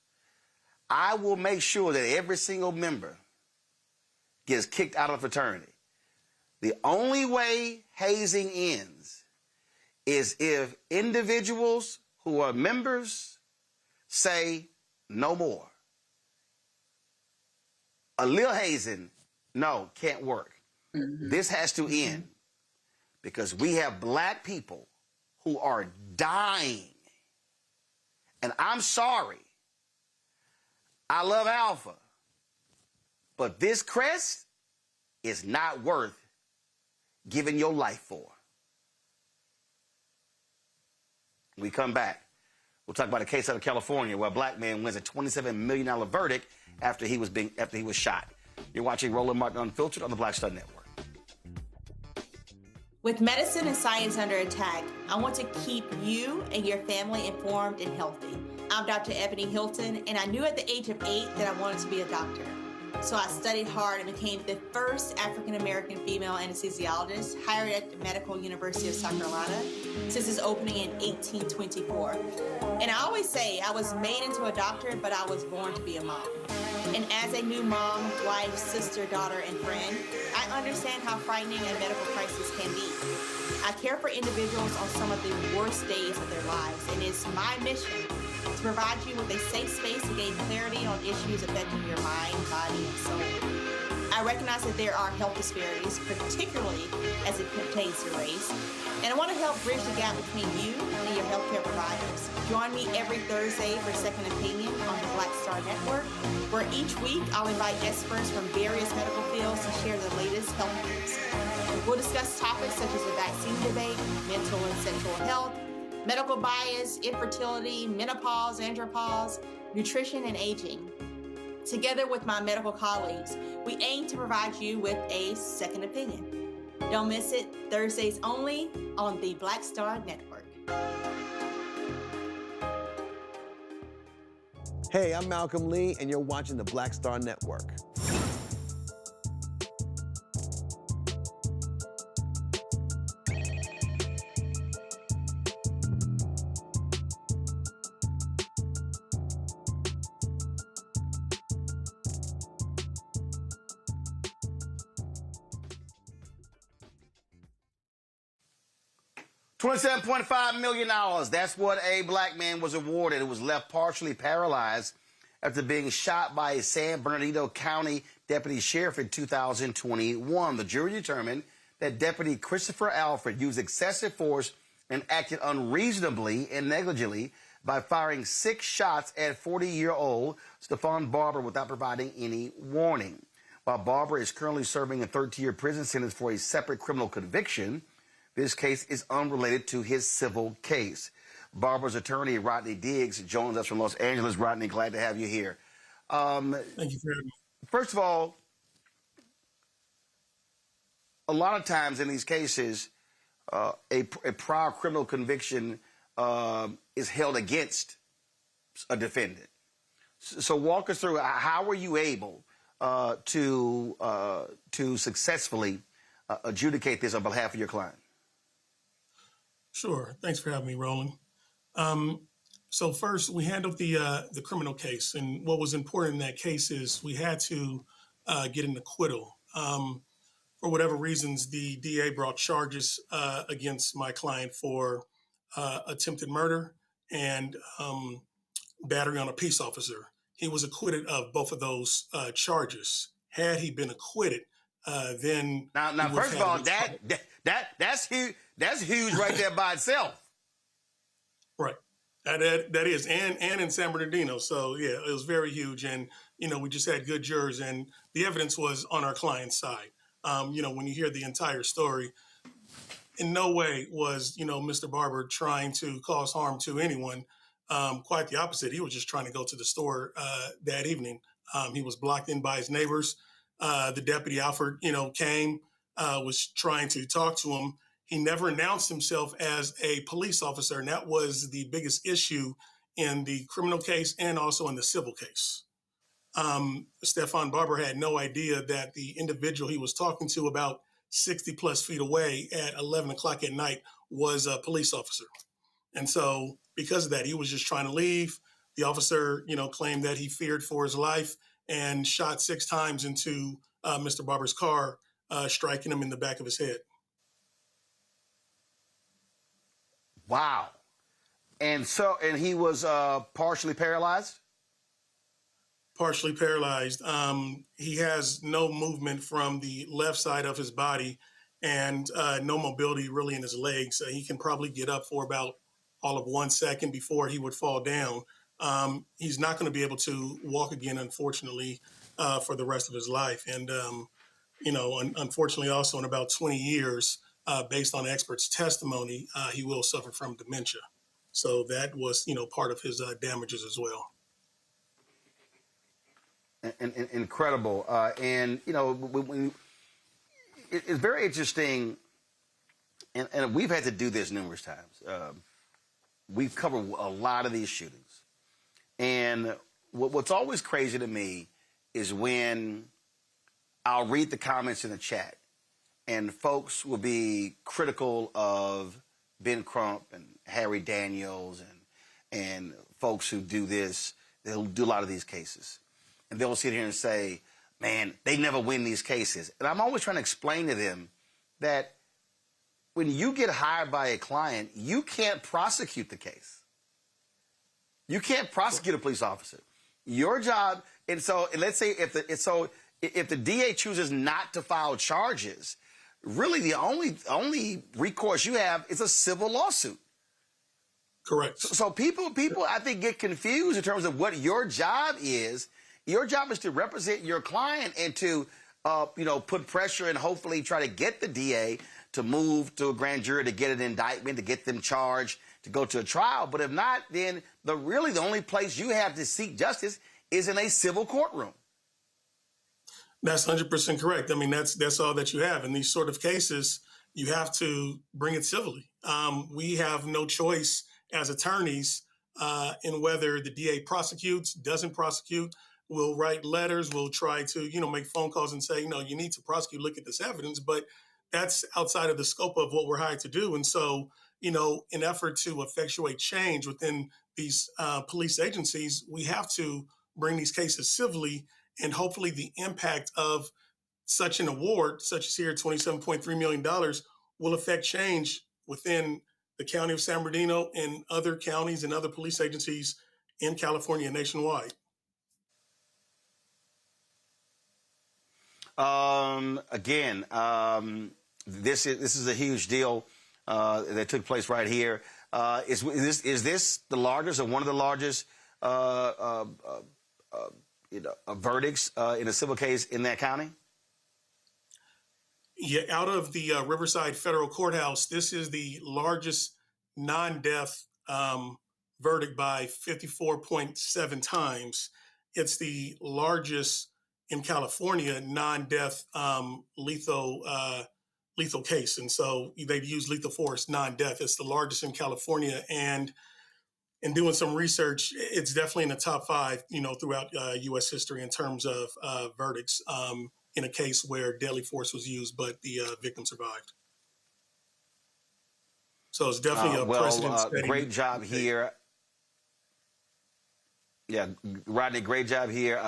I will make sure that every single member gets kicked out of the fraternity. The only way hazing ends is if individuals who are members say no more. A little hazing, no, can't work. This has to end because we have black people who are dying. And I'm sorry. I love Alpha. But this crest is not worth giving your life for. When we come back, we'll talk about a case out of California where a black man wins a $27 million verdict after he was shot. You're watching Roland Martin Unfiltered on the Black Star Network. With medicine and science under attack, I want to keep you and your family informed and healthy. I'm Dr. Ebony Hilton, and I knew at the age of 8 that I wanted to be a doctor. So I studied hard and became the first African-American female anesthesiologist hired at the Medical University of South Carolina since its opening in 1824. And I always say I was made into a doctor, but I was born to be a mom. And as a new mom, wife, sister, daughter, and friend, I understand how frightening a medical crisis can be. I care for individuals on some of the worst days of their lives, and it's my mission to provide you with a safe space to gain clarity on issues affecting your mind, body, and soul. I recognize that there are health disparities, particularly as it pertains to race, and I want to help bridge the gap between you and your healthcare providers. Join me every Thursday for Second Opinion on the Black Star Network, where each week I'll invite experts from various medical fields to share the latest health news. We'll discuss topics such as the vaccine debate, mental and sexual health, medical bias, infertility, menopause, andropause, nutrition, and aging. Together with my medical colleagues, we aim to provide you with a second opinion. Don't miss it, Thursdays only on the Black Star Network. Hey, I'm Malcolm Lee, and you're watching the Black Star Network. $27.5 million. That's what a black man was awarded who was left partially paralyzed after being shot by a San Bernardino County deputy sheriff in 2021. The jury determined that Deputy Christopher Alfred used excessive force and acted unreasonably and negligently by firing 6 shots at 40-year-old Stephon Barber without providing any warning. While Barber is currently serving a 13-year prison sentence for a separate criminal conviction, this case is unrelated to his civil case. Barber's attorney, Rodney Diggs, joins us from Los Angeles. Rodney, glad to have you here. Thank you very much. First of all, a lot of times in these cases, a prior criminal conviction is held against a defendant. So walk us through, how were you able to successfully adjudicate this on behalf of your client? Sure. Thanks for having me, Roland. So first, we handled the criminal case, and what was important in that case is we had to get an acquittal. For whatever reasons, the DA brought charges against my client for attempted murder and battery on a peace officer. He was acquitted of both of those charges. Had he been acquitted, then now first of all, that's huge. That's huge right there by itself. Right. That is, and in San Bernardino. So yeah, it was very huge, and we just had good jurors, and the evidence was on our client's side. When you hear the entire story, in no way was Mr. Barber trying to cause harm to anyone. Quite the opposite. He was just trying to go to the store that evening. He was blocked in by his neighbors. The deputy Alfred, came, was trying to talk to him. He never announced himself as a police officer, and that was the biggest issue in the criminal case and also in the civil case. Stephon Barber had no idea that the individual he was talking to about 60 plus feet away at 11 o'clock at night was a police officer. And so because of that, he was just trying to leave. The officer, claimed that he feared for his life and shot 6 times into Mr. Barber's car, striking him in the back of his head. Wow. And he was partially paralyzed? Partially paralyzed. He has no movement from the left side of his body and no mobility really in his legs. He can probably get up for about all of 1 second before he would fall down. He's not going to be able to walk again, unfortunately, for the rest of his life. And, unfortunately, also in about 20 years, based on experts' testimony, he will suffer from dementia. So that was, part of his damages as well. Incredible. It's very interesting, and we've had to do this numerous times. We've covered a lot of these shootings. And what's always crazy to me is when I'll read the comments in the chat and folks will be critical of Ben Crump and Harry Daniels and folks who do this, they'll do a lot of these cases. And they'll sit here and say, man, they never win these cases. And I'm always trying to explain to them that when you get hired by a client, you can't prosecute the case. You can't prosecute a police officer. Your job, and let's say if the DA chooses not to file charges, really the only recourse you have is a civil lawsuit. Correct. So people I think get confused in terms of what your job is. Your job is to represent your client and to put pressure and hopefully try to get the DA to move to a grand jury to get an indictment, to get them charged, to go to a trial. But if not, then the only place you have to seek justice is in a civil courtroom. That's 100% correct. I mean, that's all that you have. In these sort of cases, you have to bring it civilly. We have no choice as attorneys in whether the DA prosecutes, doesn't prosecute. We'll write letters. We'll try to, make phone calls and say, you need to prosecute, look at this evidence. But that's outside of the scope of what we're hired to do. And so, in effort to effectuate change within these police agencies, we have to bring these cases civilly. And hopefully the impact of such an award, such as here, $27.3 million, will affect change within the county of San Bernardino and other counties and other police agencies in California nationwide. This is a huge deal that took place right here. Is this the largest or one of the largest verdicts in a civil case in that county? Yeah, out of the Riverside Federal Courthouse, this is the largest non-death verdict by 54.7 times. It's the largest in California non-death lethal case. And so they've used lethal force, non-death. It's the largest in California. And and doing some research, it's definitely in the top 5, throughout U.S. history in terms of verdicts in a case where deadly force was used, but the victim survived. So it's definitely a precedent-setting. Great job here. Yeah, Rodney, great job here.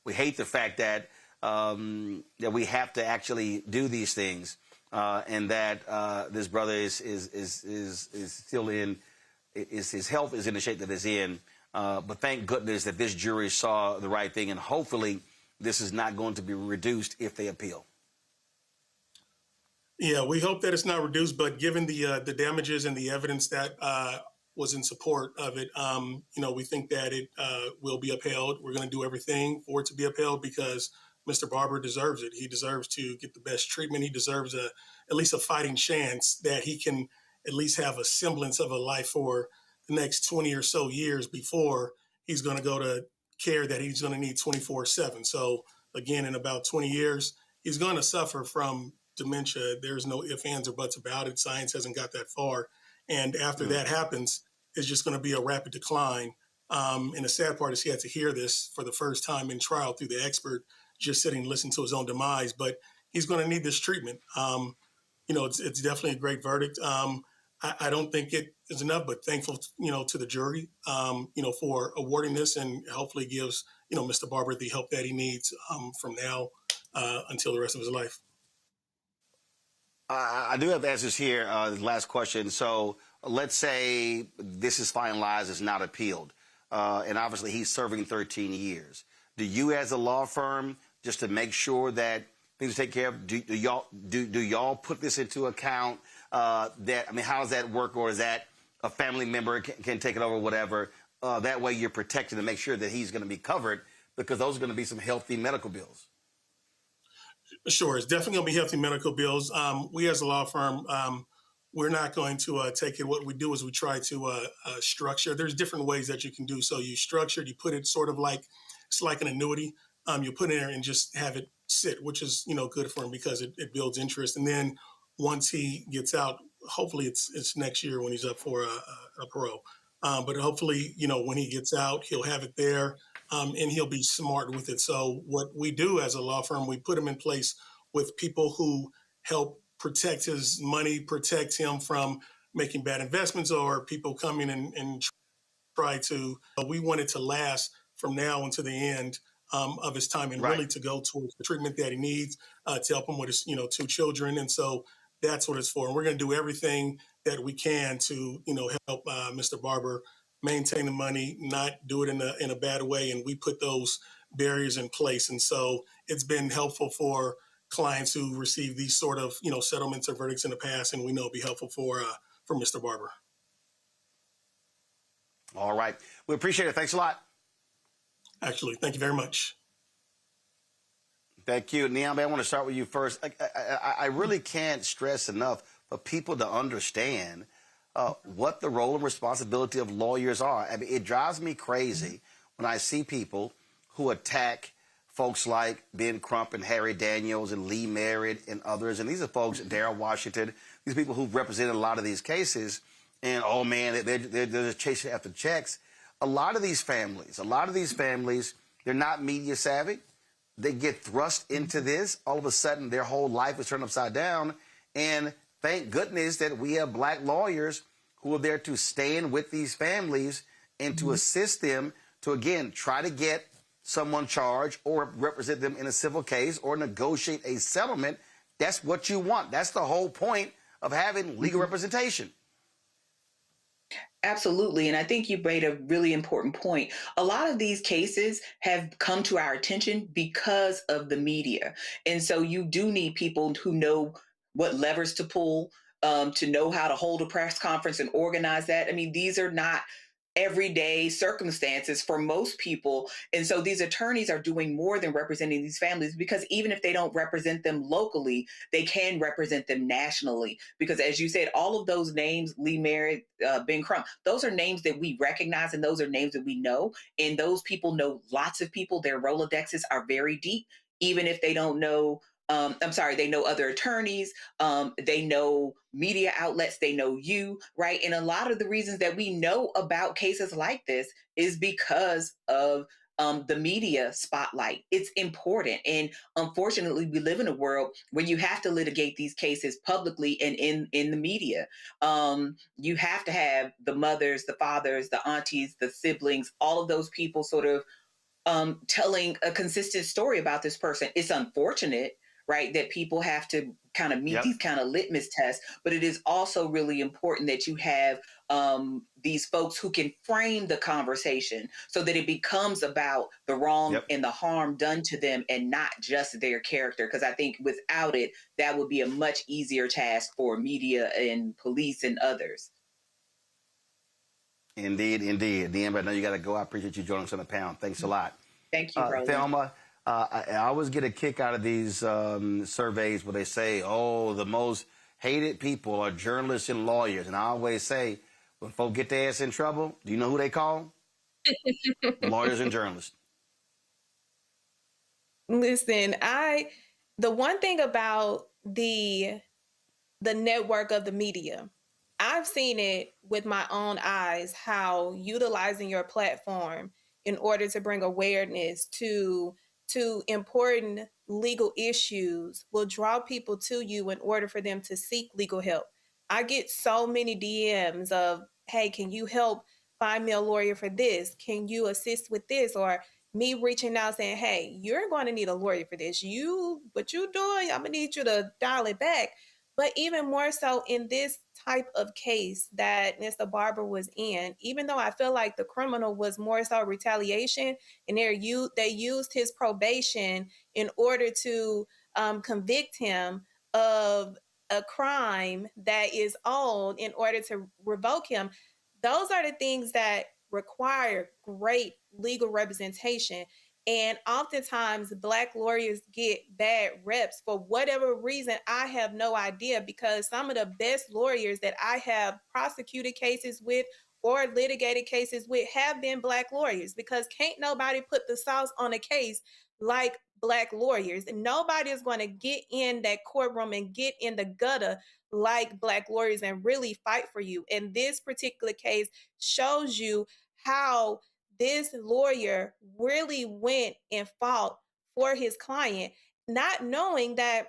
We hate the fact that that we have to actually do these things, and that this brother is still in. His health is in the shape that it's in. But thank goodness that this jury saw the right thing, and hopefully this is not going to be reduced if they appeal. Yeah, we hope that it's not reduced, but given the damages and the evidence that was in support of it, we think that it will be upheld. We're going to do everything for it to be upheld because Mr. Barber deserves it. He deserves to get the best treatment. He deserves at least a fighting chance that he can at least have a semblance of a life for the next 20 or so years before he's going to go to care that he's going to need 24/7. So again, in about 20 years, he's going to suffer from dementia. There's no ifs, ands, or buts about it. Science hasn't got that far. And after that happens, it's just going to be a rapid decline. And the sad part is he had to hear this for the first time in trial through the expert, just sitting and listening to his own demise. But he's going to need this treatment. It's definitely a great verdict. I don't think it is enough, but thankful, to the jury, for awarding this, and hopefully gives, Mr. Barber the help that he needs from now until the rest of his life. I do have answers here. The last question. So let's say this is finalized, it's not appealed, and obviously he's serving 13 years. Do you, as a law firm, just to make sure that things are taken care of, do y'all put this into account? How does that work, or is that a family member can take it over, whatever? That way you're protected to make sure that he's going to be covered, because those are going to be some healthy medical bills. Sure, it's definitely going to be healthy medical bills. We as a law firm, we're not going to take it. What we do is we try to structure. There's different ways that you can do so. You structure it, you put it sort of like, it's like an annuity. You put it in there and just have it sit, which is, good for him because it builds interest. And then once he gets out, hopefully it's next year when he's up for a parole. But hopefully, when he gets out, he'll have it there. And he'll be smart with it. So what we do as a law firm, we put him in place with people who help protect his money, protect him from making bad investments, or people coming and try to. We want it to last from now until the end of his time, and really to go towards the treatment that he needs to help him with his 2 children. And so that's what it's for. And we're going to do everything that we can to help Mr. Barber maintain the money, not do it in a bad way. And we put those barriers in place. And so it's been helpful for clients who receive these sort of, settlements or verdicts in the past. And we know it'll be helpful for Mr. Barber. All right. We appreciate it. Thanks a lot. Actually, thank you very much. Thank you. Niambe, I want to start with you first. I really can't stress enough for people to understand what the role and responsibility of lawyers are. I mean, it drives me crazy when I see people who attack folks like Ben Crump and Harry Daniels and Lee Merritt and others. And these are folks, Darrell Washington, these people who've represented a lot of these cases. And, oh, man, they're just chasing after checks. A lot of these families, they're not media savvy. They get thrust into this. All of a sudden, their whole life is turned upside down. And thank goodness that we have black lawyers who are there to stand with these families and to assist them to, again, try to get someone charged or represent them in a civil case or negotiate a settlement. That's what you want. That's the whole point of having legal representation. Absolutely. And I think you made a really important point. A lot of these cases have come to our attention because of the media. And so you do need people who know what levers to pull, to know how to hold a press conference and organize that. I mean, these are not everyday circumstances for most people. And so these attorneys are doing more than representing these families, because even if they don't represent them locally, they can represent them nationally. Because as you said, all of those names, Lee Merritt, Ben Crump, those are names that we recognize and those are names that we know. And those people know lots of people. Their Rolodexes are very deep, even if they don't know I'm sorry, they know other attorneys, they know media outlets, they know you, right? And a lot of the reasons that we know about cases like this is because of the media spotlight. It's important. And unfortunately, we live in a world where you have to litigate these cases publicly and in the media. You have to have the mothers, the fathers, the aunties, the siblings, all of those people sort of telling a consistent story about this person. It's unfortunate, right, that people have to kind of meet these kind of litmus tests, but it is also really important that you have these folks who can frame the conversation so that it becomes about the wrong and the harm done to them and not just their character. Because I think without it, that would be a much easier task for media and police and others. Indeed, indeed. Deanne, I know you got to go. I appreciate you joining us on the panel. Thanks a lot. Thank you, Roland. Thelma, I always get a kick out of these surveys where they say, oh, the most hated people are journalists and lawyers. And I always say, when folks get their ass in trouble, do you know who they call? Lawyers and journalists. Listen, the one thing about the network of the media, I've seen it with my own eyes, how utilizing your platform in order to bring awareness to important legal issues will draw people to you in order for them to seek legal help. I get so many DMs of, hey, can you help find me a lawyer for this? Can you assist with this? Or me reaching out saying, hey, you're going to need a lawyer for this. What you doing? I'm going to need you to dial it back. But even more so in this type of case that Mr. Barber was in, even though I feel like the criminal was more so retaliation, and they used his probation in order to convict him of a crime that is old in order to revoke him. Those are the things that require great legal representation. And oftentimes Black lawyers get bad reps for whatever reason. I have no idea, because some of the best lawyers that I have prosecuted cases with or litigated cases with have been Black lawyers, because can't nobody put the sauce on a case like Black lawyers. And nobody is going to get in that courtroom and get in the gutter like Black lawyers and really fight for you. And this particular case shows you how this lawyer really went and fought for his client, not knowing that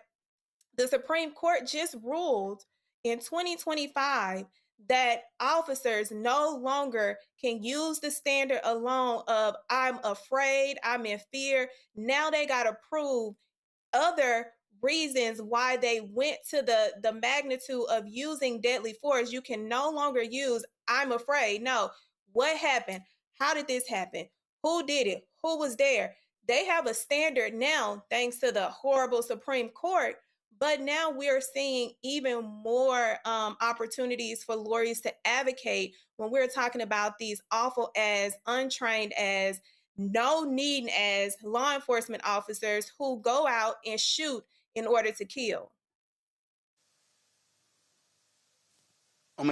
the Supreme Court just ruled in 2025 that officers no longer can use the standard alone of I'm afraid, I'm in fear. Now they got to prove other reasons why they went to the magnitude of using deadly force. You can no longer use I'm afraid. No, what happened? How did this happen? Who did it? Who was there? They have a standard now, thanks to the horrible Supreme Court. But now we're seeing even more opportunities for lawyers to advocate when we're talking about these awful as, untrained as, no need as law enforcement officers who go out and shoot in order to kill.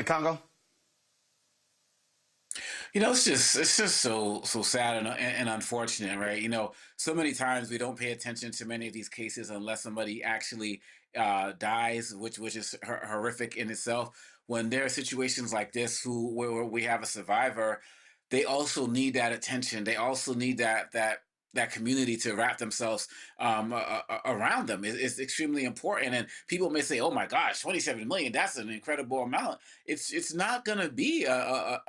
Congo? You know, it's just so sad and unfortunate, right? You know, so many times we don't pay attention to many of these cases unless somebody actually dies, which is horrific in itself. When there are situations like this where we have a survivor, they also need that attention. They also need that community to wrap themselves around them. It's extremely important. And people may say, "Oh my gosh, 27 million, that's an incredible amount." It's not going to be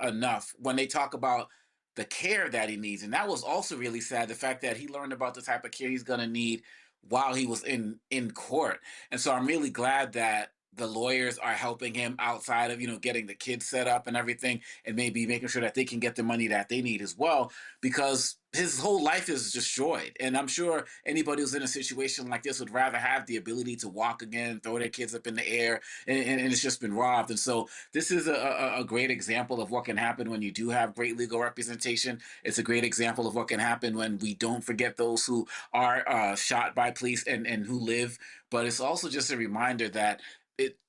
enough when they talk about the care that he needs. And that was also really sad, the fact that he learned about the type of care he's going to need while he was in court. And so I'm really glad that the lawyers are helping him outside of, getting the kids set up and everything, and maybe making sure that they can get the money that they need as well, because his whole life is destroyed. And I'm sure anybody who's in a situation like this would rather have the ability to walk again, throw their kids up in the air, and it's just been robbed. And so this is a great example of what can happen when you do have great legal representation. It's a great example of what can happen when we don't forget those who are shot by police and who live. But it's also just a reminder that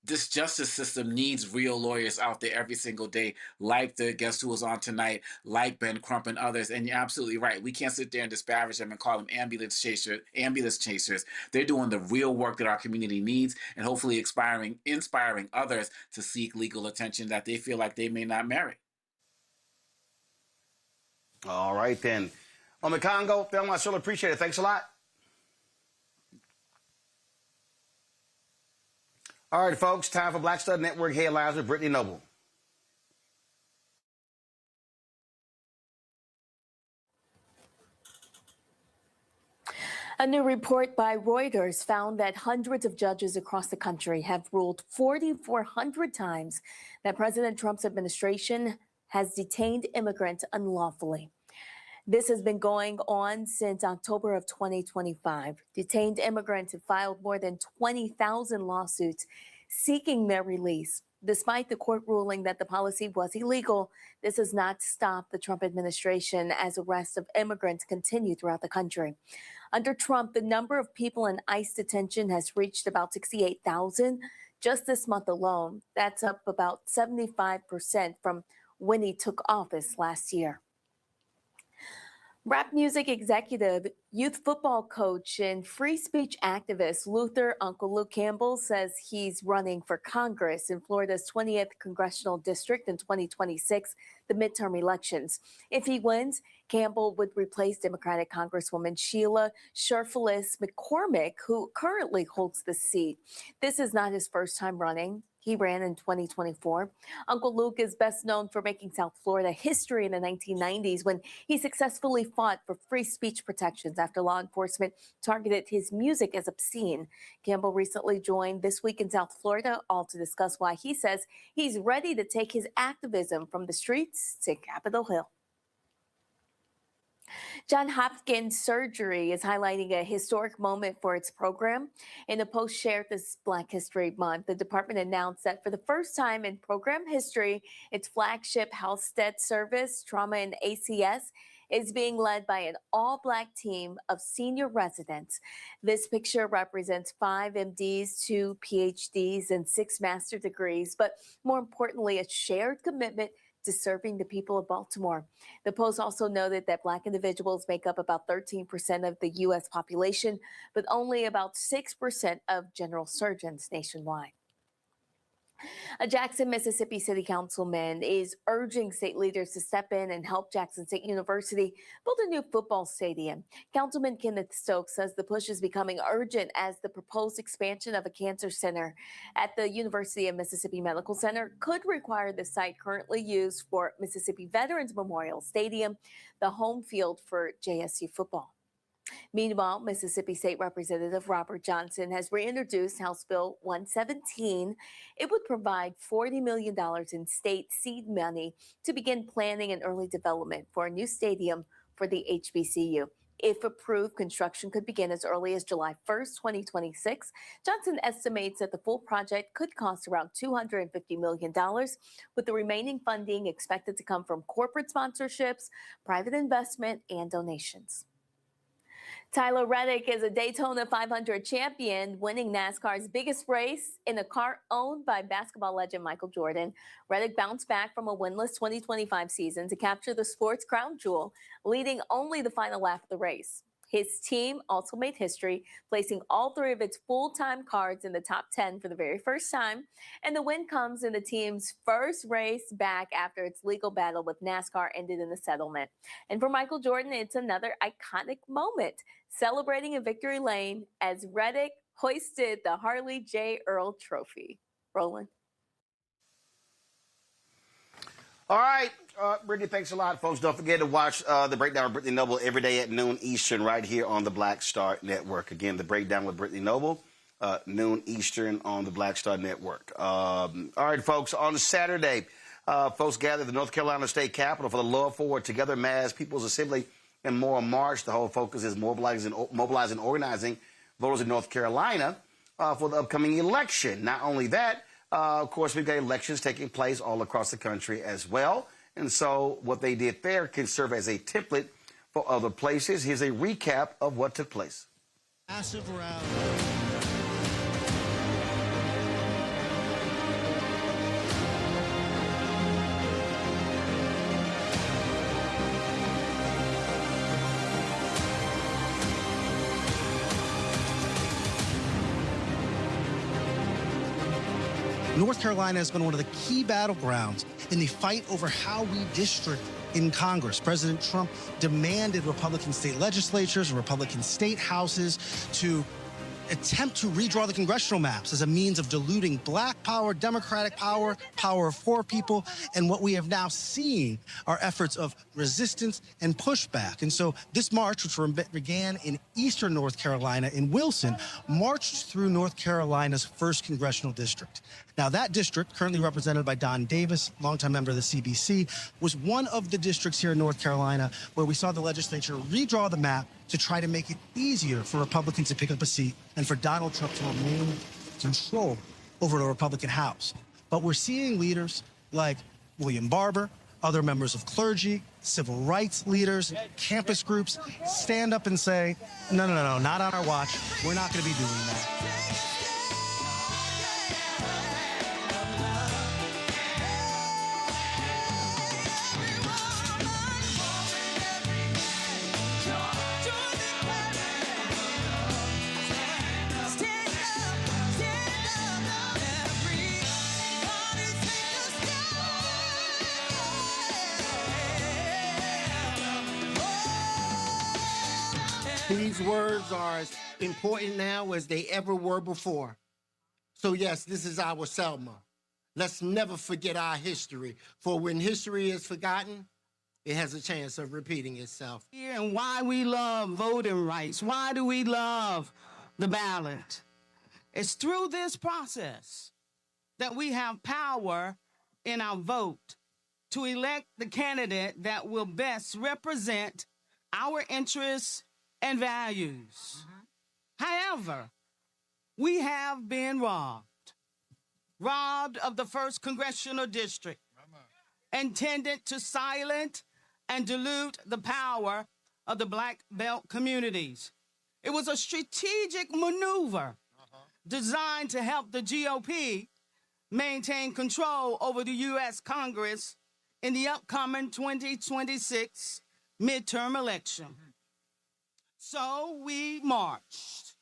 this justice system needs real lawyers out there every single day, like the guest who was on tonight, like Ben Crump and others. And you're absolutely right. We can't sit there and disparage them and call them ambulance chasers. They're doing the real work that our community needs, and hopefully inspiring others to seek legal attention that they feel like they may not merit. All right, then. On the Congo, Thelma, I sure appreciate it. Thanks a lot. All right, folks, time for Black Star Network headlines with Brittany Noble. A new report by Reuters found that hundreds of judges across the country have ruled 4,400 times that President Trump's administration has detained immigrants unlawfully. This has been going on since October of 2025. Detained immigrants have filed more than 20,000 lawsuits seeking their release. Despite the court ruling that the policy was illegal, this has not stopped the Trump administration as arrests of immigrants continue throughout the country. Under Trump, the number of people in ICE detention has reached about 68,000 just this month alone. That's up about 75% from when he took office last year. Rap music executive, youth football coach, and free speech activist Luther Uncle Luke Campbell says he's running for Congress in Florida's 20th congressional district in 2026, the midterm elections. If he wins, Campbell would replace Democratic Congresswoman Sheila Sharflis McCormick, who currently holds the seat. This is not his first time running. He ran in 2024. Uncle Luke is best known for making South Florida history in the 1990s when he successfully fought for free speech protections after law enforcement targeted his music as obscene. Campbell recently joined This Week in South Florida, all to discuss why he says he's ready to take his activism from the streets to Capitol Hill. Johns Hopkins Surgery is highlighting a historic moment for its program. In a post shared this Black History Month, the department announced that for the first time in program history, its flagship Halstead service, Trauma and ACS, is being led by an all-Black team of senior residents. This picture represents 5 MDs, 2 PhDs, and 6 master's degrees, but more importantly, a shared commitment to serving the people of Baltimore. The Post also noted that Black individuals make up about 13% of the U.S. population, but only about 6% of general surgeons nationwide. A Jackson, Mississippi city councilman is urging state leaders to step in and help Jackson State University build a new football stadium. Councilman Kenneth Stokes says the push is becoming urgent as the proposed expansion of a cancer center at the University of Mississippi Medical Center could require the site currently used for Mississippi Veterans Memorial Stadium, the home field for JSU football. Meanwhile, Mississippi State Representative Robert Johnson has reintroduced House Bill 117. It would provide $40 million in state seed money to begin planning and early development for a new stadium for the HBCU. If approved, construction could begin as early as July 1st, 2026. Johnson estimates that the full project could cost around $250 million, with the remaining funding expected to come from corporate sponsorships, private investment, and donations. Tyler Reddick is a Daytona 500 champion, winning NASCAR's biggest race in a car owned by basketball legend Michael Jordan. Reddick bounced back from a winless 2025 season to capture the sport's crown jewel, leading only the final lap of the race. His team also made history, placing all 3 of its full-time cars in the top 10 for the very first time. And the win comes in the team's first race back after its legal battle with NASCAR ended in a settlement. And for Michael Jordan, it's another iconic moment, celebrating in victory lane as Reddick hoisted the Harley J. Earl Trophy. Roland. All right, Brittany, thanks a lot, folks. Don't forget to watch The Breakdown with Brittany Noble every day at noon Eastern right here on the Black Star Network. Again, The Breakdown with Brittany Noble, noon Eastern on the Black Star Network. All right, folks, on Saturday, folks gathered at the North Carolina State Capitol for the Love Forward Together Mass People's Assembly and Moral March. The whole focus is mobilizing organizing voters in North Carolina for the upcoming election. Not only that, of course, we've got elections taking place all across the country as well. And so what they did there can serve as a template for other places. Here's a recap of what took place. Massive rally. North Carolina has been one of the key battlegrounds in the fight over how we district in Congress. President Trump demanded Republican state legislatures and Republican state houses to attempt to redraw the congressional maps as a means of diluting black power, Democratic power, power of poor people. And what we have now seen are efforts of resistance and pushback. And so this march, which began in eastern North Carolina in Wilson, marched through North Carolina's 1st congressional district. Now, that district, currently represented by Don Davis, longtime member of the CBC, was one of the districts here in North Carolina where we saw the legislature redraw the map to try to make it easier for Republicans to pick up a seat and for Donald Trump to remain control over the Republican House. But we're seeing leaders like William Barber, other members of clergy, civil rights leaders, campus groups stand up and say, no, not on our watch. We're not going to be doing that. These words are as important now as they ever were before. So yes, this is our Selma. Let's never forget our history, for when history is forgotten, it has a chance of repeating itself. And why we love voting rights, why do we love the ballot? It's through this process that we have power in our vote to elect the candidate that will best represent our interests and values. However, we have been robbed of the 1st congressional district, intended to silence and dilute the power of the Black Belt communities. It was a strategic maneuver designed to help the GOP maintain control over the U.S. Congress in the upcoming 2026 midterm election. So we marched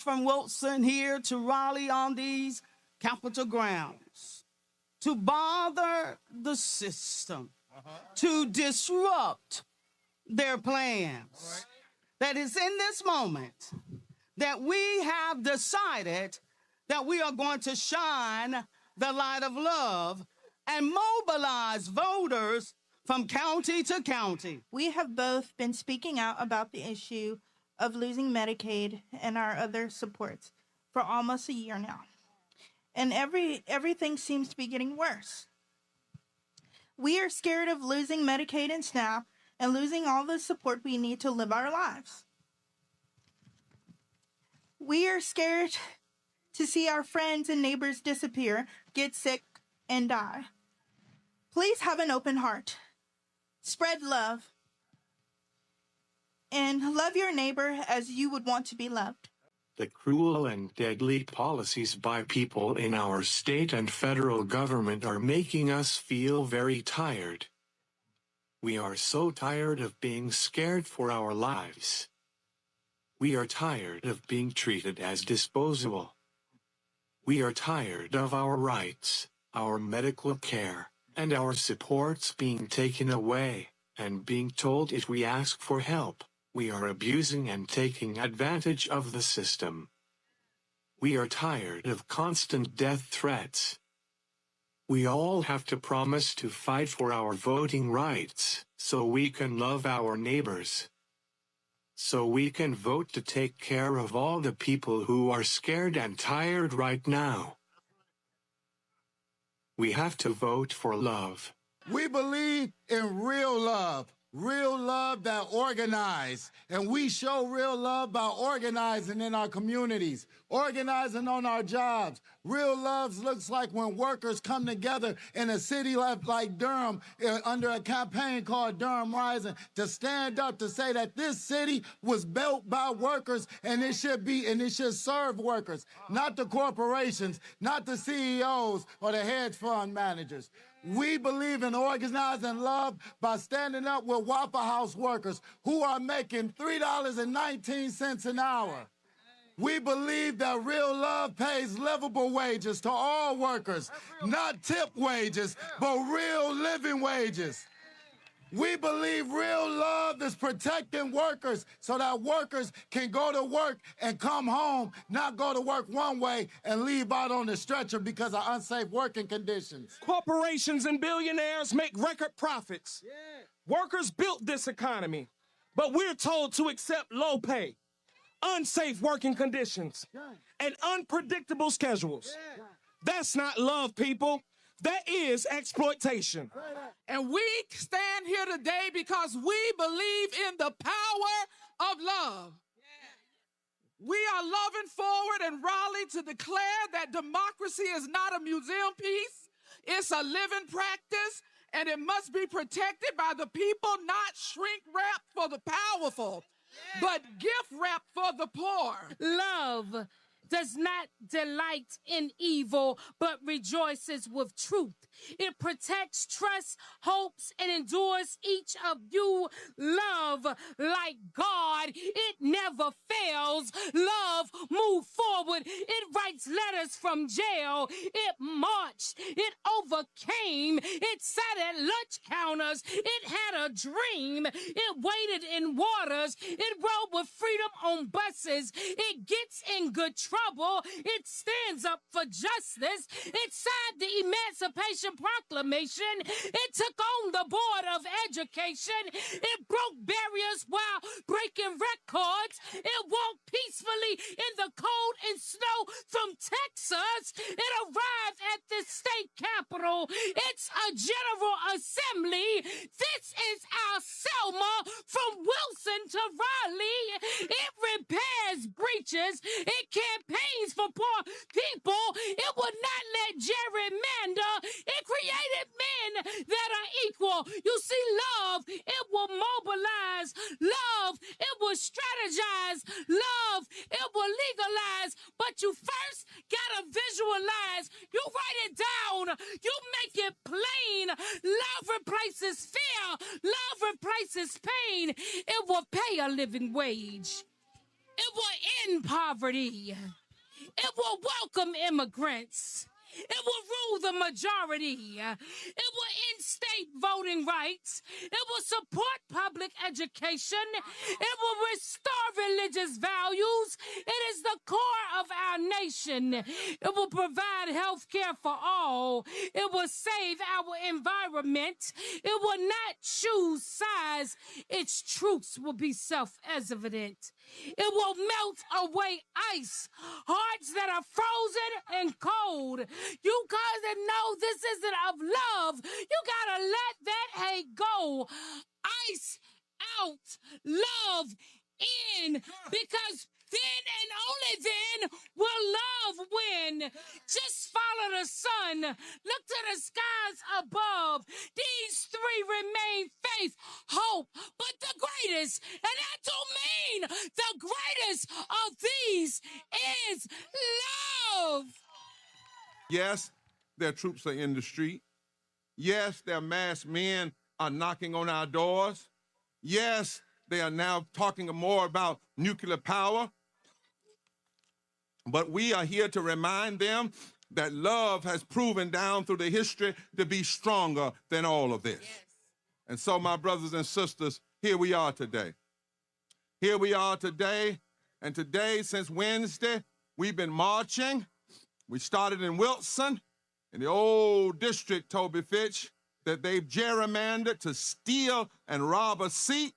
from Wilson here to Raleigh on these Capitol grounds to bother the system, to disrupt their plans. That is in this moment that we have decided that we are going to shine the light of love and mobilize voters from county to county. We have both been speaking out about the issue of losing Medicaid and our other supports for almost a year now. And everything seems to be getting worse. We are scared of losing Medicaid and SNAP and losing all the support we need to live our lives. We are scared to see our friends and neighbors disappear, get sick, and die. Please have an open heart. Spread love. And love your neighbor as you would want to be loved. The cruel and deadly policies by people in our state and federal government are making us feel very tired. We are so tired of being scared for our lives. We are tired of being treated as disposable. We are tired of our rights, our medical care, and our supports being taken away, and being told if we ask for help, we are abusing and taking advantage of the system. We are tired of constant death threats. We all have to promise to fight for our voting rights, so we can love our neighbors. So we can vote to take care of all the people who are scared and tired right now. We have to vote for love. We believe in real love that organizes. And we show real love by organizing in our communities, organizing on our jobs. Real love looks like when workers come together in a city like Durham under a campaign called Durham Rising to stand up to say that this city was built by workers and it should serve workers, not the corporations, not the CEOs or the hedge fund managers. We believe in organizing love by standing up with Waffle House workers who are making $3.19 an hour. We believe that real love pays livable wages to all workers, not tip wages, but real living wages. We believe real love is protecting workers so that workers can go to work and come home, not go to work one way and leave out on the stretcher because of unsafe working conditions. Corporations and billionaires make record profits. Workers built this economy, but we're told to accept low pay, unsafe working conditions, and unpredictable schedules. That's not love, people. That is exploitation. And we stand here today because we believe in the power of love. We are loving forward and Raleigh to declare that democracy is not a museum piece. It's a living practice, and it must be protected by the people, not shrink wrap for the powerful, but gift wrap for the poor. Love does not delight in evil, but rejoices with truth. It protects, trusts, hopes, and endures each of you. Love like God. It never fails. Love move forward. It writes letters from jail. It marched. It overcame. It sat at lunch counters. It had a dream. It waded in waters. It rode with freedom on buses. It gets in good trouble. It stands up for justice. It signed the Emancipation Proclamation. It took on the Board of Education. It broke barriers while breaking records. It walked peacefully in the cold and snow from Texas. It arrived at the state capitol. It's a General Assembly. This is our Selma from Wilson to Raleigh. It repairs breaches. It campaigns for poor people. It would not let gerrymander. It created men that are equal. You see, love, it will mobilize. Love, it will strategize. Love, it will legalize. But you first gotta visualize. You write it down. You make it plain. Love replaces fear. Love replaces pain. It will pay a living wage. It will end poverty. It will welcome immigrants. It will rule the majority. It will end state voting rights. It will support public education. It will restore religious values. It is the core of our nation. It will provide health care for all. It will save our environment. It will not choose sides. Its truths will be self-evident. It will melt away ice, hearts that are frozen and cold. You guys know this isn't of love. You gotta let that hate go. Ice out, love in, because then and only then will love win. Just follow the sun. Look to the skies above. These three remain faith, hope, but the greatest, and that don't mean the greatest of these is love. Yes, their troops are in the street. Yes, their masked men are knocking on our doors. Yes, they are now talking more about nuclear power. But we are here to remind them that love has proven down through the history to be stronger than all of this. Yes. And so, my brothers and sisters, here we are today. Here we are today, and today, since Wednesday, we've been marching. We started in Wilson, in the old district, Toby Fitch, that they've gerrymandered to steal and rob a seat.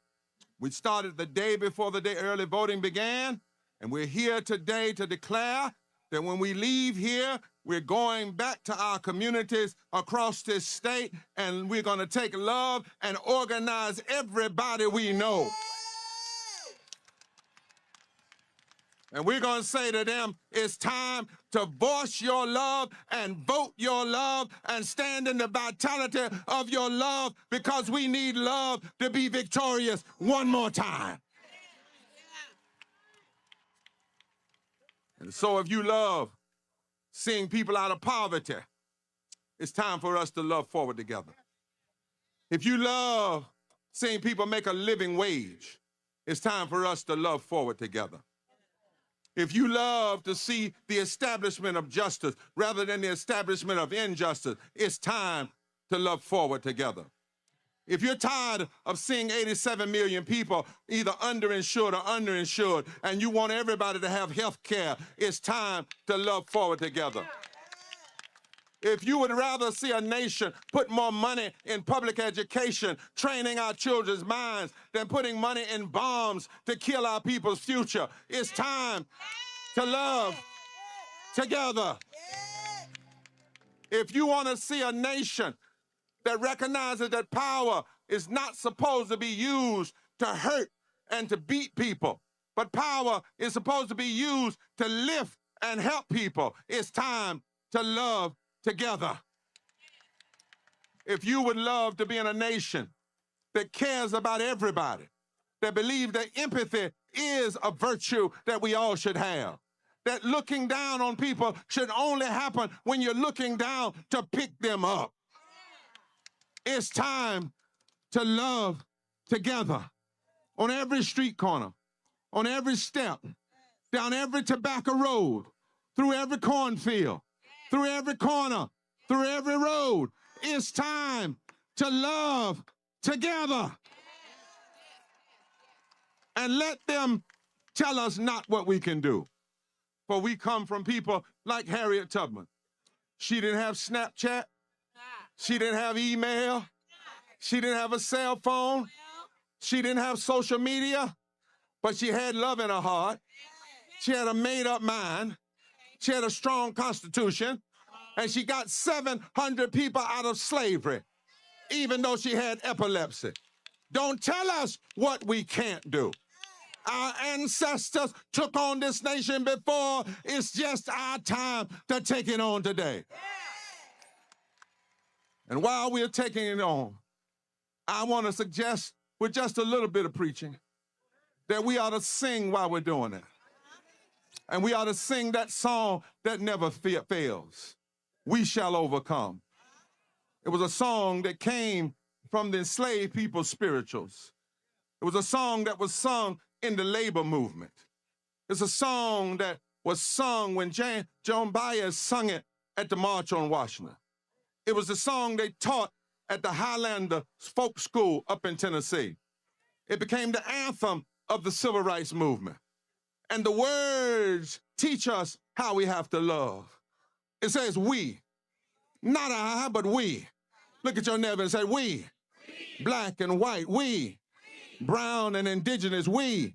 We started the day before the day early voting began, and we're here today to declare that when we leave here, we're going back to our communities across this state, and we're gonna take love and organize everybody we know. And we're going to say to them, it's time to voice your love and vote your love and stand in the vitality of your love, because we need love to be victorious one more time. And so if you love seeing people out of poverty, it's time for us to love forward together. If you love seeing people make a living wage, it's time for us to love forward together. if you love to see the establishment of justice rather than the establishment of injustice, it's time to love forward together. If you're tired of seeing 87 million people either underinsured or underinsured, and you want everybody to have health care, it's time to love forward together. If you would rather see a nation put more money in public education, training our children's minds, than putting money in bombs to kill our people's future, it's time to love together. If you want to see a nation that recognizes that power is not supposed to be used to hurt and to beat people, but power is supposed to be used to lift and help people, it's time to love together. If you would love to be in a nation that cares about everybody, that believes that empathy is a virtue that we all should have, that looking down on people should only happen when you're looking down to pick them up, it's time to love together. On every street corner, on every step, down every tobacco road, through every cornfield, through every corner, through every road, it's time to love together. And let them tell us not what we can do. For we come from people like Harriet Tubman. She didn't have Snapchat. She didn't have email. She didn't have a cell phone. She didn't have social media, but she had love in her heart. She had a made-up mind. She had a strong constitution, and she got 700 people out of slavery, even though she had epilepsy. Don't tell us what we can't do. Our ancestors took on this nation before. It's just our time to take it on today. And while we're taking it on, I want to suggest, with just a little bit of preaching, that we ought to sing while we're doing it. And we ought to sing that song that never fails. We shall overcome. It was a song that came from the enslaved people's spirituals. It was a song that was sung in the labor movement. It's a song that was sung when Joan Baez sung it at the March on Washington. It was the song they taught at the Highlander Folk School up in Tennessee. It became the anthem of the civil rights movement. And the words teach us how we have to love. It says we, not I, but we. Look at your neighbor and say we. Black and white, we. Brown and indigenous, we.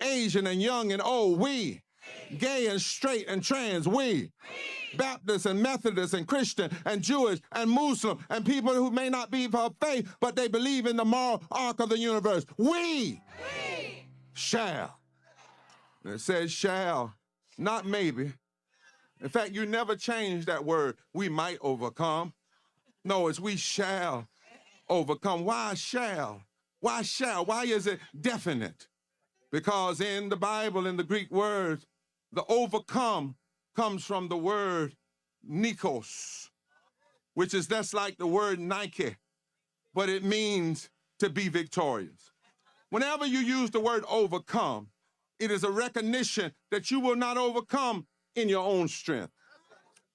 Asian and young and old, we. Gay and straight and trans, we. Baptist and Methodist and Christian and Jewish and Muslim and people who may not be of faith, but they believe in the moral arc of the universe. We shall. And it says shall, not maybe. In fact, you never change that word, we might overcome. No, it's we shall overcome. Why shall? Why shall? Why is it definite? Because in the Bible, in the Greek words, the overcome comes from the word nikos, which is that's like the word Nike, but it means to be victorious. Whenever you use the word overcome, it is a recognition that you will not overcome in your own strength.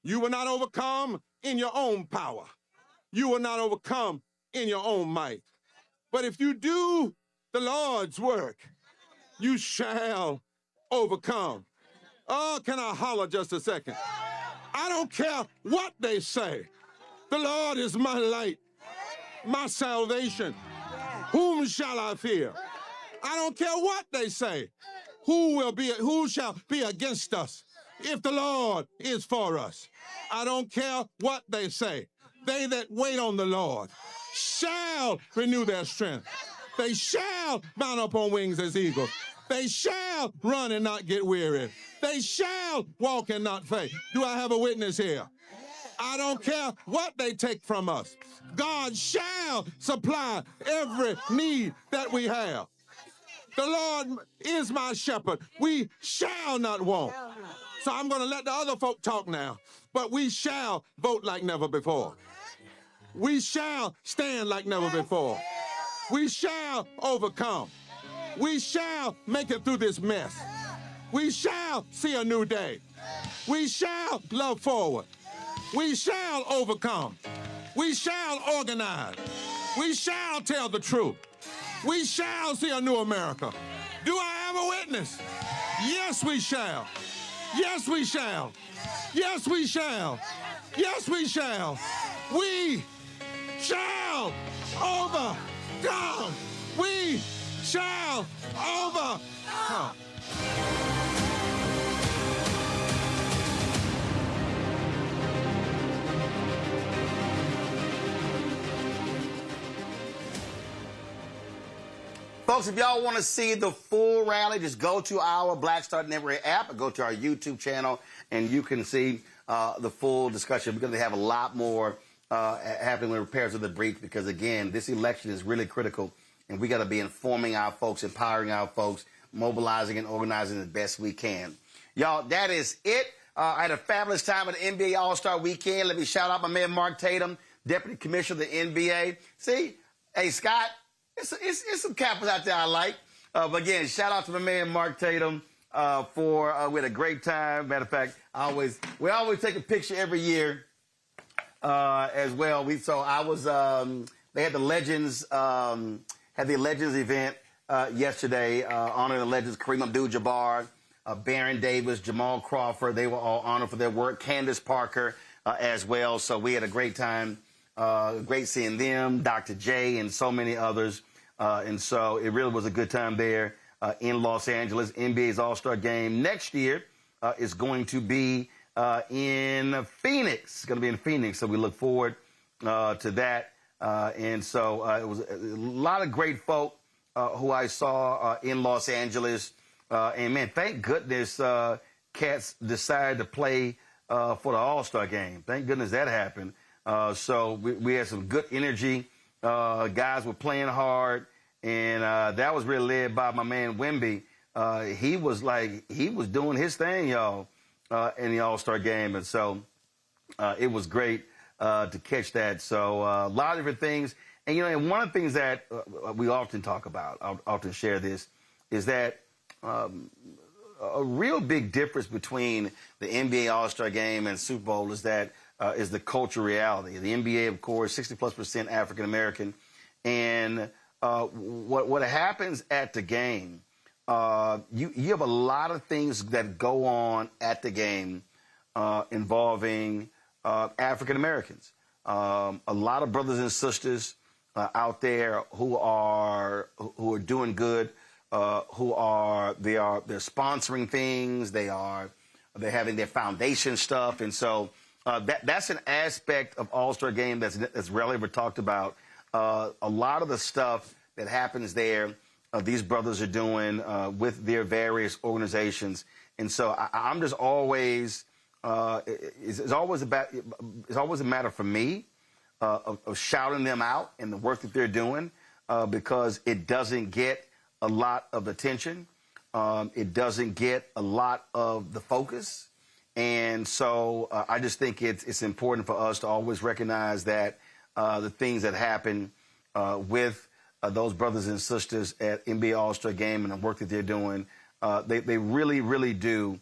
You will not overcome in your own power. You will not overcome in your own might. But if you do the Lord's work, you shall overcome. Oh, can I holler just a second? I don't care what they say. The Lord is my light, my salvation. Whom shall I fear? I don't care what they say. Who shall be against us if the Lord is for us? I don't care what they say. They that wait on the Lord shall renew their strength. They shall mount up on wings as eagles. They shall run and not get weary. They shall walk and not faint. Do I have a witness here? I don't care what they take from us. God shall supply every need that we have. The Lord is my shepherd. We shall not want. So I'm going to let the other folk talk now. But we shall vote like never before. We shall stand like never before. We shall overcome. We shall make it through this mess. We shall see a new day. We shall love forward. We shall overcome. We shall organize. We shall tell the truth. We shall see a new America. Do I have a witness? Yes, we shall. Yes, we shall. Yes, we shall. Yes, we shall. We shall overcome. We shall overcome. Folks, if y'all want to see the full rally, just go to our Black Star Network app or go to our YouTube channel, and you can see the full discussion. We're going to have a lot more happening with repairs of the breach because, again, this election is really critical, and we got to be informing our folks, empowering our folks, mobilizing and organizing the best we can. Y'all, that is it. I had a fabulous time at the NBA All-Star Weekend. Let me shout out my man Mark Tatum, Deputy Commissioner of the NBA. See, hey, Scott, it's some Capitals out there I like. But again, shout out to my man Mark Tatum for we had a great time. Matter of fact, we always take a picture every year as well. They had the Legends event yesterday, honoring the legends Kareem Abdul-Jabbar, Baron Davis, Jamal Crawford. They were all honored for their work. Candace Parker as well. So we had a great time. Great seeing them, Dr. J, and so many others. And so it really was a good time there in Los Angeles. NBA's All-Star Game next year is going to be in Phoenix. It's going to be in Phoenix, so we look forward to that. And so it was a lot of great folk who I saw in Los Angeles. And, man, thank goodness Cats decided to play for the All-Star Game. Thank goodness that happened. So we had some good energy. Guys were playing hard, and that was really led by my man Wemby. He was doing his thing, y'all, in the All-Star Game, and so it was great to catch that. So a lot of different things, and and one of the things that we often talk about, I often share this, is that a real big difference between the NBA All-Star Game and Super Bowl is that. Is the cultural reality. The NBA, of course, 60+% African American, and what happens at the game, you have a lot of things that go on at the game involving African Americans. A lot of brothers and sisters out there who are doing good, they're sponsoring things, they're having their foundation stuff, and so. That's an aspect of All-Star Game that's rarely ever talked about. A lot of the stuff that happens there, these brothers are doing with their various organizations, and so I'm just always it's always a matter for me of shouting them out and the work that they're doing because it doesn't get a lot of attention, it doesn't get a lot of the focus. And so I just think it's important for us to always recognize that the things that happen with those brothers and sisters at NBA All-Star Game and the work that they're doing, they really, really do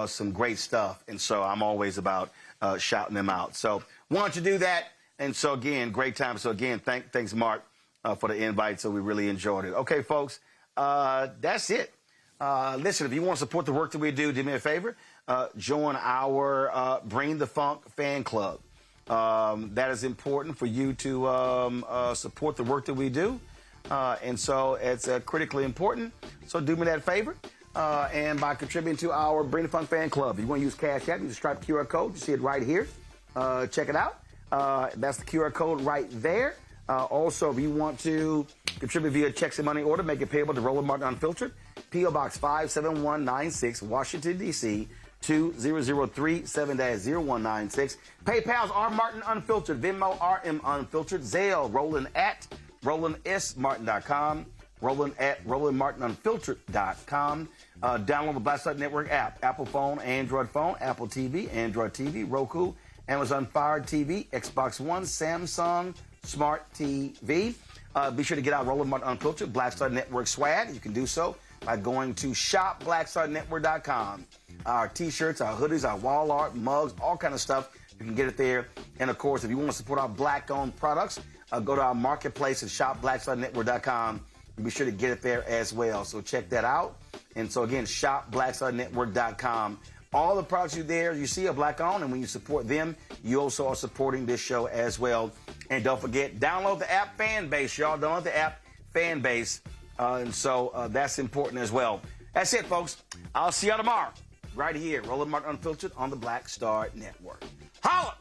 some great stuff. And so I'm always about shouting them out. So want to do that. And so, again, great time. So, again, thanks, Mark, for the invite. So we really enjoyed it. Okay, folks, that's it. Listen, if you want to support the work that we do me a favor. Join our Bring the Funk fan club. That is important for you to support the work that we do. And so it's critically important. So do me that favor. And by contributing to our Bring the Funk fan club, if you want to use Cash App, you just stripe QR code. You see it right here. Check it out. That's the QR code right there. Also, if you want to contribute via checks and money order, make it payable to Roland Martin Unfiltered, P.O. Box 57196, Washington, D.C., 2003 7-0196. PayPal's R Martin Unfiltered, Venmo RM Unfiltered, Zelle Roland at RolandSMartin.com, Roland at RolandMartinUnfiltered.com. Download the Black Star Network app, Apple phone, Android phone, Apple TV, Android TV, Roku, Amazon Fire TV, Xbox One, Samsung Smart TV. Be sure to get out Roland Martin Unfiltered, Black Star Network swag. You can do so by going to shopblackstarnetwork.com. Our T-shirts, our hoodies, our wall art, mugs, all kind of stuff. You can get it there. And, of course, if you want to support our Black-owned products, go to our marketplace at shopblackstarnetwork.com. And be sure to get it there as well. So check that out. And so, again, shopblackstarnetwork.com. All the products you see are Black-owned, and when you support them, you also are supporting this show as well. And don't forget, download the app Fanbase, y'all. Download the app Fanbase. And so that's important as well. That's it, folks. I'll see y'all tomorrow right here, Roland Martin Unfiltered on the Black Star Network. Holla!